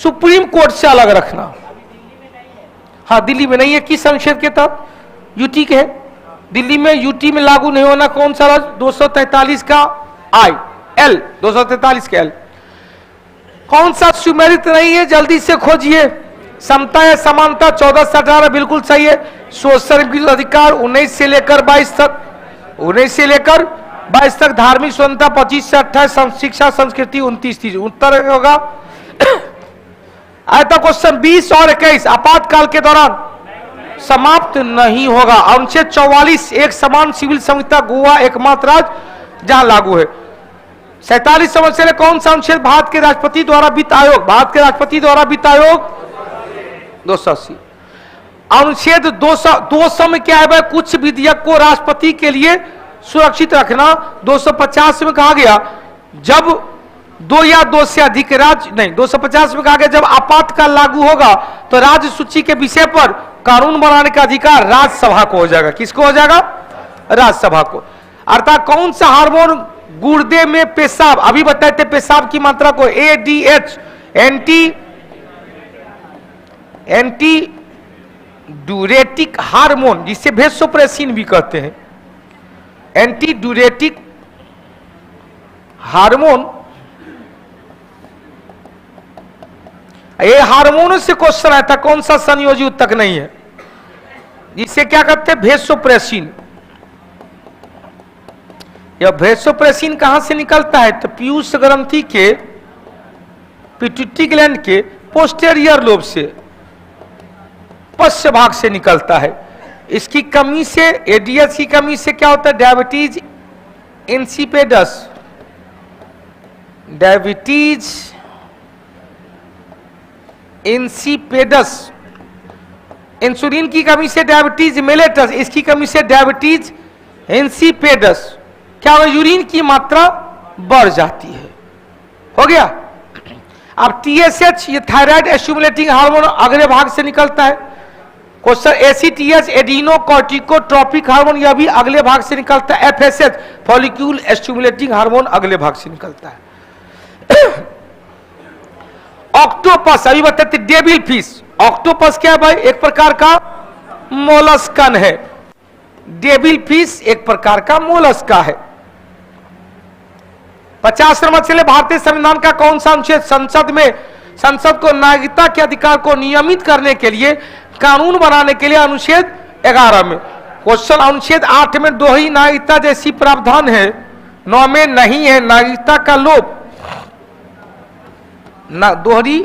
सुप्रीम कोर्ट से अलग रखना। हाँ दिल्ली में नहीं है, किस अनुच्छेद के तहत यूटी के है, दिल्ली में यूटी में लागू नहीं होना, कौन सा राज्य 243 का आई एल, 243 का एल, कौन सा सुमेलित नहीं है जल्दी से खोजिए, समता या समानता 14 से 18 बिल्कुल सही है, शोषण अधिकार 19 से लेकर 22 तक, 19 से लेकर 22 तक, धार्मिक स्वतंत्रता 25 से 28, शिक्षा संस्कृति 29-30, उत्तर होगा आया था क्वेश्चन 20 और 21 आपातकाल के दौरान समाप्त नहीं होगा। अनुच्छेद 44 एक समान सिविल संहिता गोवा एकमात्र राज्य जहां लागू है। 47 समस्या में कौन सा अनुच्छेद भारत के राष्ट्रपति द्वारा वित्त आयोग, भारत के राष्ट्रपति द्वारा वित्त आयोग 280, अनुच्छेद 200 में क्या है भाई, कुछ विधेयक को राष्ट्रपति के लिए सुरक्षित रखना। 250 में कहा गया दो या दो से अधिक राज्य नहीं, 250 में कहा गया जब आपातकाल लागू होगा तो राज्य सूची के विषय पर कानून बनाने का अधिकार राज्यसभा को हो जाएगा। किसको हो जाएगा? राज्यसभा को। अर्थात कौन सा हार्मोन गुर्दे में पेशाब, अभी बताए थे पेशाब की मात्रा को, ADH एंटी ड्यूरेटिक हार्मोन, जिसे वेसोप्रेसिन भी कहते हैं, एंटी ड्यूरेटिक हार्मोन। ये हार्मोनों से क्वेश्चन आया था, कौन सा संयोजी उत्तक नहीं है, जिसे क्या कहते हैं? वेसोप्रेसिन। यह वेसोप्रेसिन कहां से निकलता है? तो पीयूष ग्रंथि के पिट्यूटरी ग्लैंड के पोस्टेरियर लोब से, पश्च भाग से निकलता है। इसकी कमी से, एडीएच की कमी से क्या होता है? Diabetes insipidus, diabetes insipidus. Insulin की कमी से डायबिटीज मेलेटस, इसकी कमी से डायबिटीज इंसिपिडस। क्या हो? यूरिन की मात्रा बढ़ जाती है। हो गया। अब TSH, ये थायराइड स्टिमुलेटिंग हार्मोन अगले भाग से निकलता है। क्वेश्चन ACTH एडिनो कॉर्टिकोट्रोपिक हार्मोन, यह भी अगले भाग से निकलता है। FSH फॉलिक्यूल स्टिमुलेटिंग हार्मोन अगले भाग से निकलता है। ऑक्टोपस, अभी बताते डेविल फिश। ऑक्टोपस क्या है भाई? एक प्रकार का मोलस्कन है। डेविल फिश एक प्रकार का मोलस्का है। 50 नंबर चले, भारतीय संविधान का कौन सा अनुच्छेद संसद को नागरिकता के अधिकार को नियमित करने के लिए, कानून बनाने के लिए अनुच्छेद 11 में। क्वेश्चन अनुच्छेद 8 में दोहरी नागरिकता जैसी प्रावधान है, 9 में नहीं है। नागरिकता का लोप, दोहरी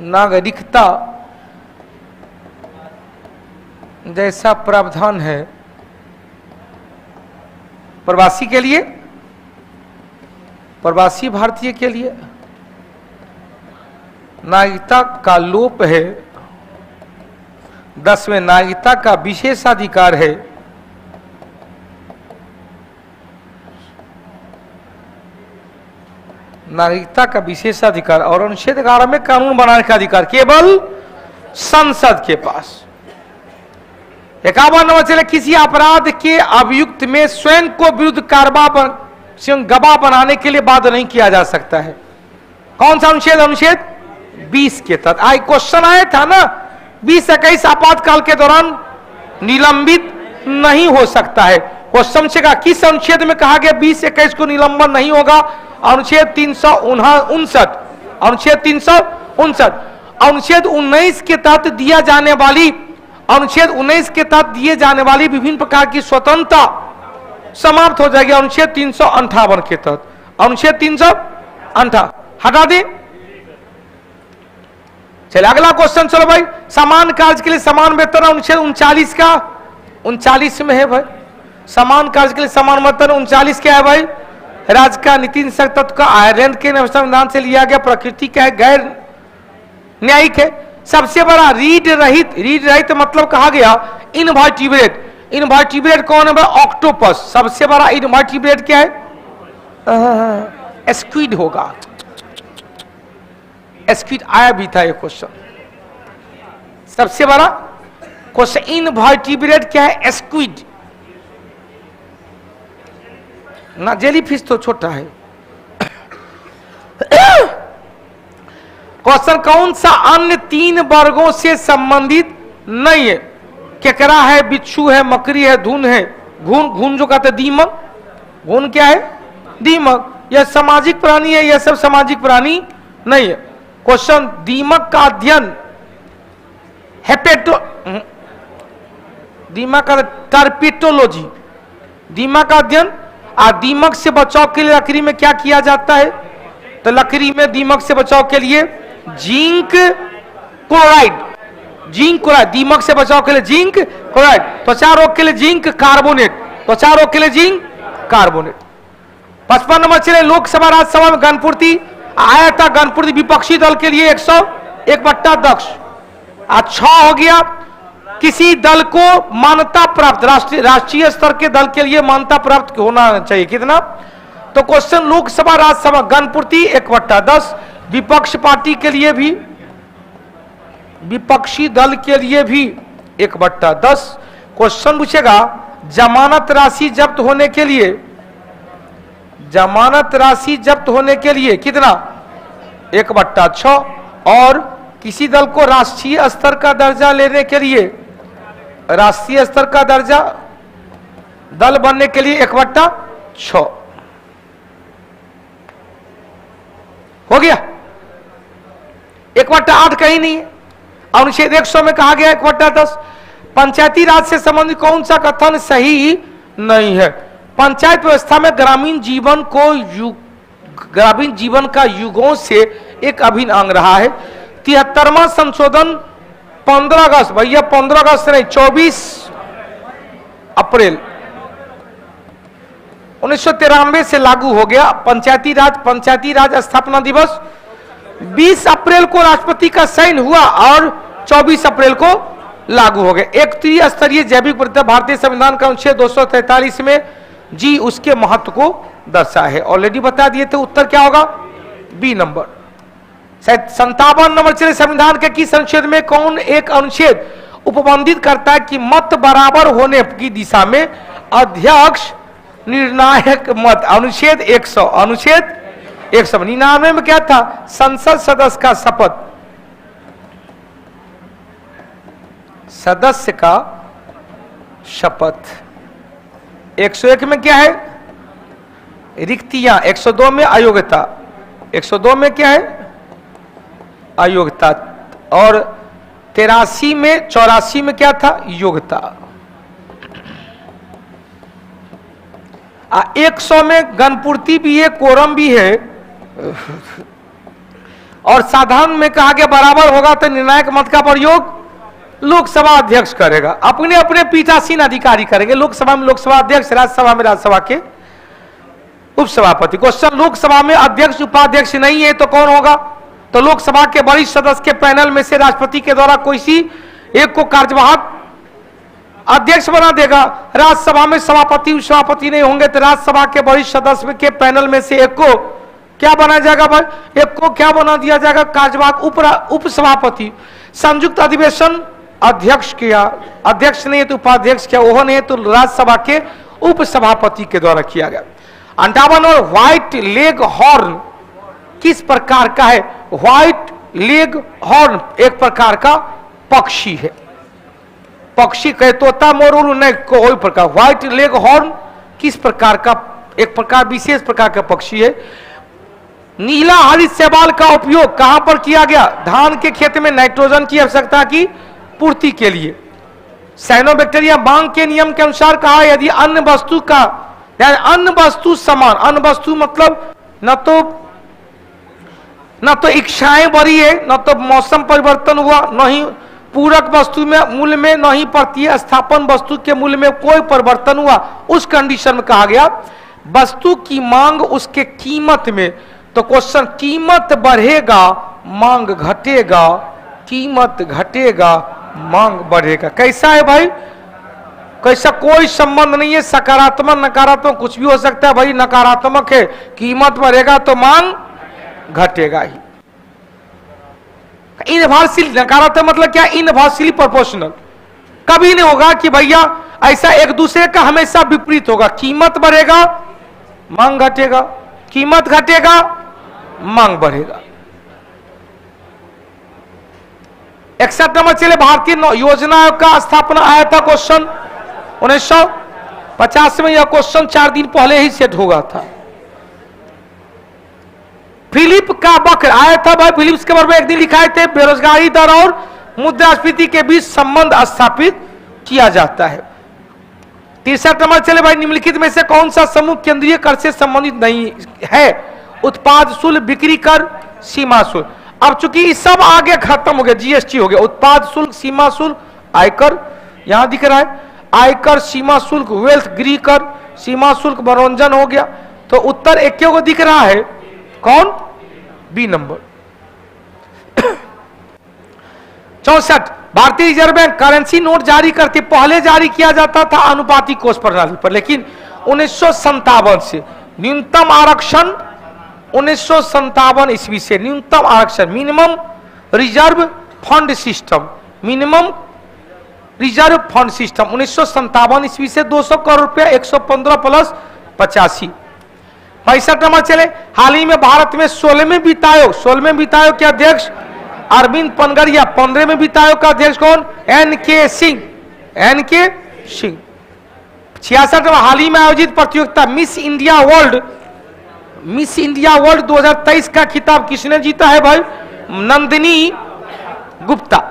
नागरिकता जैसा प्रावधान है प्रवासी के लिए, प्रवासी भारतीय के लिए। नागरिकता का लोप है। 10 में नागरिकता का विशेषाधिकार है। नागरिकता का विशेषाधिकार। और अनुच्छेद 11 में कानून बनाने का अधिकार केवल संसद के पास। 51 नंबर चले, किसी अपराध के अभियुक्त में स्वयं को विरुद्ध गवाह बनाने के लिए बाध्य नहीं किया जा सकता है। कौन सा अनुच्छेद? अनुच्छेद 20 के तहत। आई क्वेश्चन आया था ना, 20-21 आपातकाल के दौरान निलंबित नहीं हो सकता है। क्वेश्चन से कहा किस अनुच्छेद में कहा गया 20-21 को निलंबन नहीं होगा? अनुच्छेद 359। अनुच्छेद 359। अनुच्छेद 19 के तहत दिया जाने वाली, अनुच्छेद 19 के तहत दिए जाने वाली विभिन्न प्रकार की स्वतंत्रता समाप्त हो जाएगी अनुच्छेद 358 के तहत। अनुच्छेद 358 हटा दे। चलिए अगला क्वेश्चन, चलो भाई। समान कार्य के लिए समान वेतन, अनुच्छेद 39 का 39 में है भाई। समान कार्य के लिए समान वेतन 39 क्या है भाई? राज्य का नीति निषेध तत्व का आयरलैंड के संविधान से लिया गया, प्रकृति का है, गैर न्यायिक है। सबसे बड़ा रीढ़ रहित मतलब कहा गया इनवर्टिब्रेट। इनवर्टिब्रेट कौन है भाई? ऑक्टोपस। सबसे बड़ा इनवर्टिब्रेट क्या है? स्क्विड होगा। स्क्विड आया भी था ये क्वेश्चन। सबसे बड़ा क्वेश्चन इनवर्टिब्रेट क्या है? स्क्विड ना, जेलीफिश तो छोटा है। क्वेश्चन, कौन सा अन्य 3 वर्गों से संबंधित नहीं है? केकड़ा है, बिच्छू है, मकड़ी है, धुन है। घुन जो कहते दीमक, घुन क्या है? दीमक। यह सामाजिक प्राणी है, यह सब सामाजिक प्राणी नहीं है। क्वेश्चन, दीमक का अध्ययन दीमक का टर्पिटोलॉजी, दीमक का अध्ययन। दीमक से बचाव के लिए लकड़ी में क्या किया जाता है? तो लकड़ी में दीमक से बचाव के लिए जिंक क्लोराइड, दीमक से बचाव के लिए जिंक क्लोराइड। त्वचा रोग के लिए जिंक कार्बोनेट, त्वचा रोग के लिए जिंक कार्बोनेट। 55 नंबर चले, लोकसभा राज्यसभा में गणपूर्ति आया था। गणपूर्ति विपक्षी दल के लिए 101 बट्टा दक्ष। 6 हो गया। किसी दल को मान्यता प्राप्त, राष्ट्रीय स्तर के दल के लिए मान्यता प्राप्त होना चाहिए कितना? तो क्वेश्चन लोकसभा राज्यसभा गणपूर्ति 1/10, विपक्ष पार्टी के लिए भी, विपक्षी दल के लिए भी 1/10। क्वेश्चन पूछेगा जमानत राशि जब्त होने के लिए, जमानत राशि जब्त होने के लिए कितना? 1/6। और किसी दल को राष्ट्रीय स्तर का दर्जा लेने के लिए, राष्ट्रीय स्तर का दर्जा दल बनने के लिए 1/6 हो गया। 1/8 कहीं नहीं है। अनुच्छेद 100 में कहा गया 1/10। पंचायती राज से संबंधित कौन सा कथन सही नहीं है? पंचायत व्यवस्था में ग्रामीण जीवन को ग्रामीण जीवन का युगों से एक अभिन्न अंग रहा है। 73वां संशोधन 15 अगस्त, भैया 15 अगस्त नहीं 24 अप्रैल 1993 से लागू हो गया। पंचायती राज स्थापना दिवस 20 अप्रैल को राष्ट्रपति का साइन हुआ और 24 अप्रैल को लागू हो गया। एक त्रिस्तरीय जैविक विविधता भारतीय संविधान का अनुच्छेद 243 में जी उसके महत्व को दर्शा है। ऑलरेडी बता दिए थे, उत्तर क्या होगा? B number. 57 नंबर चले, संविधान के किस अनुच्छेद में कौन एक अनुच्छेद उपबंधित करता है कि मत बराबर होने की दिशा में अध्यक्ष निर्णायक मत? अनुच्छेद 100। अनुच्छेद 199 में क्या था? संसद सदस्य का शपथ, सदस्य का शपथ। 101 में क्या है? रिक्तियां। 102 में अयोग्यता। 102 में क्या है? अयोग्यता। और 83 में 84 में क्या था? योग्यता। 100 में गणपूर्ति भी है, कोरम भी है। और साधारण में कहा गया बराबर होगा तो निर्णायक मत का प्रयोग लोकसभा अध्यक्ष करेगा। अपने अपने पीठासीन अधिकारी करेंगे। लोकसभा में लोकसभा अध्यक्ष, राज्यसभा में राज्यसभा के उपसभापति। क्वेश्चन लोकसभा में अध्यक्ष उपाध्यक्ष नहीं है तो कौन होगा? तो लोकसभा के वरिष्ठ सदस्य के पैनल में से राष्ट्रपति के द्वारा कोई सी एक को कार्यवाहक अध्यक्ष बना देगा। राज्यसभा में सभापति उपसभापति नहीं होंगे तो राज्यसभा के वरिष्ठ सदस्य के पैनल में से एक को क्या बनाया जाएगा भाई? एक को क्या बना दिया जाएगा? कार्यवाहक उपसभापति। संयुक्त अधिवेशन अध्यक्ष किया, अध्यक्ष नहीं है तो उपाध्यक्ष किया, वो नहीं है तो राज्यसभा के उपसभापति के द्वारा किया गया। 58 और व्हाइट लेग हॉर्न किस प्रकार का है? व्हाइट लेग हॉर्न एक प्रकार का पक्षी है। पक्षी कहे तोता मोर नहीं, कोई प्रकार। व्हाइट लेग हॉर्न किस प्रकार का? एक प्रकार विशेष प्रकार का पक्षी है। नीला हरित शैवाल का उपयोग कहां पर किया गया? धान के खेत में नाइट्रोजन की आवश्यकता की पूर्ति के लिए। साइनोबैक्टीरिया मांग के नियम के अनुसार कहा यदि अन्य वस्तु का, अन्य वस्तु समान, अन्य वस्तु मतलब न तो इच्छाएं बढ़ी है, न तो मौसम परिवर्तन हुआ, न ही पूरक वस्तु में मूल्य में, न ही प्रतिस्थापन वस्तु के मूल्य में कोई परिवर्तन हुआ, उस कंडीशन में कहा गया वस्तु की मांग उसके कीमत में। तो क्वेश्चन कीमत बढ़ेगा मांग घटेगा, कीमत घटेगा मांग बढ़ेगा। कैसा है भाई? कैसा? कोई संबंध नहीं है। सकारात्मक नकारात्मक कुछ भी हो सकता है भाई। नकारात्मक है, कीमत बढ़ेगा तो मांग घटेगा ही। इनवर्सली नकारात्मक मतलब क्या? Inversely proportional. कभी नहीं होगा कि भैया ऐसा एक दूसरे का हमेशा विपरीत होगा। कीमत बढ़ेगा मांग घटेगा, कीमत घटेगा मांग बढ़ेगा। 61 नंबर चले, भारतीय योजना आयोग का स्थापना आया था क्वेश्चन 1950 में। यह क्वेश्चन 4 दिन पहले ही सेट होगा था। फिलिप का वक्र आया था भाई। फिलिप्स के बारे में एक दिन लिखाए थे बेरोजगारी दर और मुद्रास्फीति के बीच संबंध स्थापित किया जाता है। 63 नंबर चले भाई, निम्नलिखित में से कौन सा समूह केंद्रीय कर से संबंधित नहीं है? उत्पाद शुल्क, बिक्री कर, सीमा शुल्क। अब चूंकि ये सब आगे खत्म हो गया, जीएसटी हो गया। उत्पाद शुल्क, सीमा शुल्क, आयकर यहां दिख रहा है। आयकर, सीमा शुल्क, वेल्थ गृह कर, सीमा शुल्क, मनोरंजन हो गया। तो उत्तर एक को दिख रहा है, कौन? B number. 64 भारतीय रिजर्व बैंक करेंसी नोट जारी करती, पहले जारी किया जाता था अनुपातिक कोष प्रणाली पर, लेकिन 1957 से न्यूनतम आरक्षण, 1957 ईस्वी से न्यूनतम आरक्षण, minimum reserve fund system, minimum reserve fund system 1957 ईस्वी से 200 करोड़ रुपया, 115 प्लस 85। 65 नंबर चले, हाल ही में भारत में 16वें वित्त आयोग के अध्यक्ष अरविंद पनगरिया, 15वें वित्त आयोग का अध्यक्ष कौन? एन.के. सिंह। 66 नंबर, हाल ही में आयोजित प्रतियोगिता मिस इंडिया वर्ल्ड 2023 का खिताब किसने जीता है भाई? नंदिनी गुप्ता।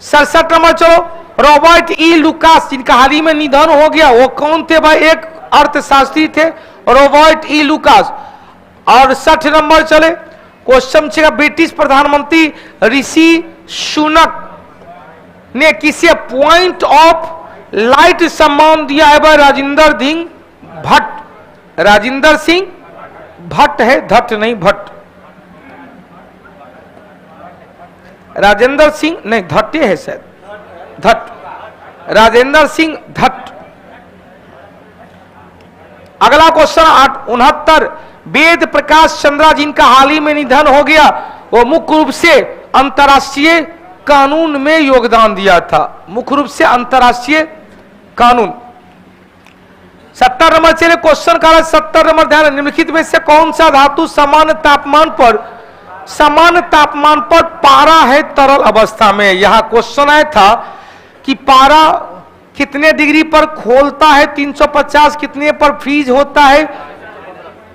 67 नंबर चलो, रॉबर्ट ई लुकास, जिनका हाल ही में निधन हो गया, वो कौन थे भाई? एक अर्थशास्त्री थे, रॉबर्ट ई लुकास। और 60 नंबर चले, क्वेश्चन छेगा, ब्रिटिश प्रधानमंत्री ऋषि सुनक ने किसे पॉइंट ऑफ लाइट सम्मान दिया है भाई? राजेंद्र सिंह भट्ट। राजेंद्र सिंह भट्ट है, धट्ट नहीं, भट्ट। राजेंद्र सिंह नहीं, धट्टे है शायद, धट्ट, राजेंद्र सिंह धट्ट। अगला क्वेश्चन 69, वेद प्रकाश चंद्रा, जिनका हाल ही में निधन हो गया, वो मुख्य रूप से अंतरराष्ट्रीय कानून में योगदान दिया था, मुख्य रूप से अंतरराष्ट्रीय कानून। 70 नंबर चले, क्वेश्चन का 70 नंबर, ध्यान, निम्नलिखित में से कौन सा धातु सामान्य तापमान पर पारा है तरल अवस्था में? यहां क्वेश्चन आया था कि पारा कितने डिग्री पर खोलता है? 350। कितने पर फ्रीज होता है?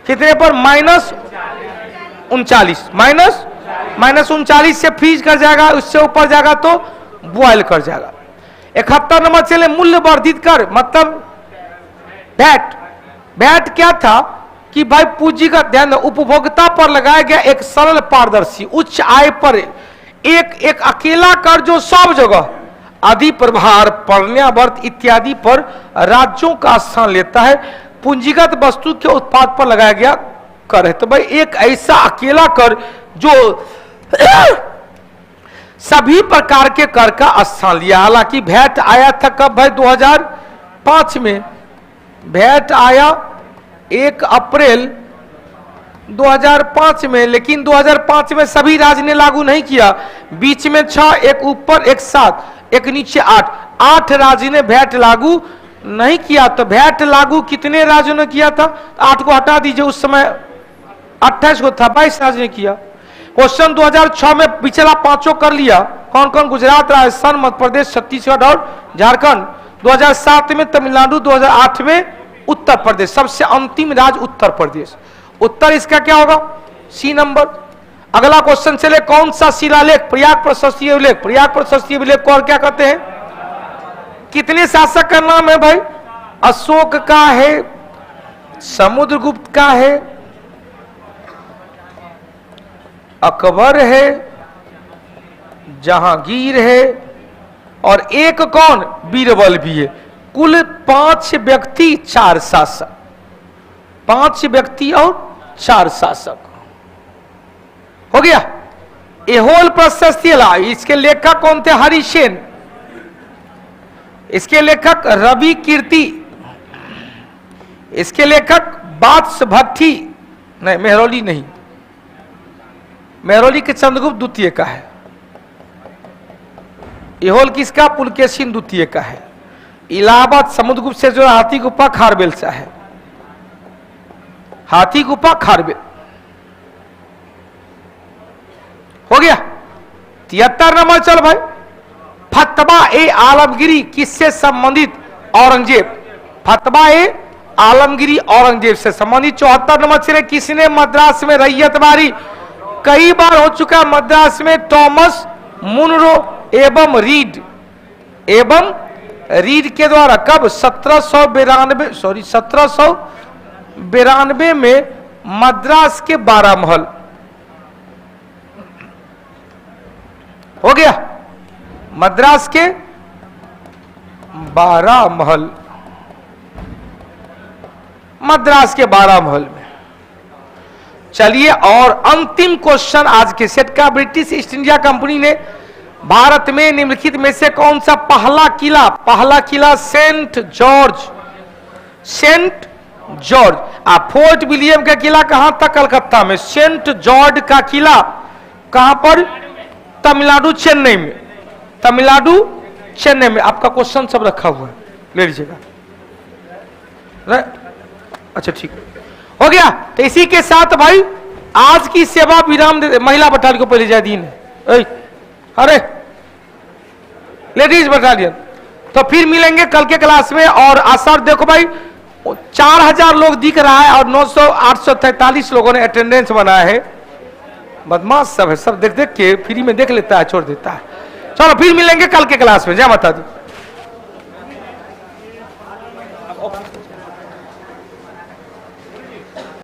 कितने पर? -39 से फ्रीज कर जाएगा, उससे ऊपर जाएगा तो बॉयल कर जाएगा। 71 नंबर चले, मूल्य वर्धित कर मतलब वैट क्या था कि भाई पूंजीगत, ध्यान, उपभोक्ता पर लगाया गया एक सरल पारदर्शी उच्च आय पर एक अकेला कर जो सब जगह अधिक प्रभार, पर्यावरण इत्यादि पर राज्यों का स्थान लेता है, पूंजीगत वस्तु के उत्पाद पर लगाया गया कर है। तो भाई एक ऐसा अकेला कर जो सभी प्रकार के कर का स्थान लिया। हालांकि वैट आया था कब भाई? 2005 में वैट आया 1 अप्रैल 2005 में, लेकिन 2005 में सभी राज्य ने लागू नहीं किया। बीच में 6, एक ऊपर, एक 7, एक नीचे 8 राज्य ने वैट लागू नहीं किया। तो वैट लागू कितने राज्यों ने किया था? 8 को हटा दीजिए, उस समय 28 को था, 22 राज्य ने किया। क्वेश्चन 2006 में पिछला 5 कर लिया, कौन कौन? गुजरात, राजस्थान, मध्य प्रदेश, छत्तीसगढ़ और झारखंड। 2007 में तमिलनाडु, 2008 में उत्तर प्रदेश, सबसे अंतिम राज्य उत्तर प्रदेश। उत्तर इसका क्या होगा? सी नंबर। अगला क्वेश्चन चले, कौन सा शिलालेख प्रयाग प्रशस्तीय अभिलेख? प्रयाग प्रशस्तीय अभिलेख को और क्या कहते हैं? कितने शासक का नाम है भाई? अशोक का है, समुद्रगुप्त का है, अकबर है, जहांगीर है, और एक कौन? बीरबल भी है। कुल 5 व्यक्ति 4 शासक, 5 व्यक्ति और 4 शासक हो गया। एहोल प्रशस्ति, इसके लेखक कौन थे? हरिसेन। इसके लेखक रवि कीर्ति। इसके लेखक बात्स भट्टी, नहीं मेहरौली नहीं, मेहरौली के चंद्रगुप्त द्वितीय का है। एहोल किसका? पुलकेशिन द्वितीय का है। इलाहाबाद समुद्रगुप्त से जो हाथी गुफा खारबेल से है, हाथी गुफा खारबेल हो गया। 73 नंबर चल भाई, फतवा ए आलमगिरी किससे संबंधित? औरंगजेब। फतवा ए आलमगिरी औरंगजेब से संबंधित। 74 नंबर चले, किसने मद्रास में रैयतवारी? कई बार हो चुका मद्रास में, टॉमस मुनरो एवं रीड के द्वारा। कब? 1792 में मद्रास के 12 महल हो गया। मद्रास के 12 महल, मद्रास के 12 महल में। चलिए, और अंतिम क्वेश्चन आज के सेट का, ब्रिटिश ईस्ट इंडिया कंपनी ने भारत में निम्नलिखित में से कौन सा पहला किला सेंट जॉर्ज फोर्ट विलियम का किला कहां था? कलकत्ता में। सेंट जॉर्ज का किला कहां पर? तमिलनाडु चेन्नई में। आपका क्वेश्चन सब रखा हुआ है, ले लीजिएगा। अच्छा ठीक हो गया। तो इसी के साथ भाई आज की सेवा विराम दे। महिला बटालियन को पहले जाए अरे लेडीज बटालियन। तो फिर मिलेंगे कल के क्लास में। और आसार देखो भाई 4000 लोग दिख रहा है और 843 लोगों ने अटेंडेंस बनाया है। बदमाश सब है, सब देख देख के फ्री में देख लेता है, छोड़ देता है। चलो फिर मिलेंगे कल के क्लास में। जय माता दी।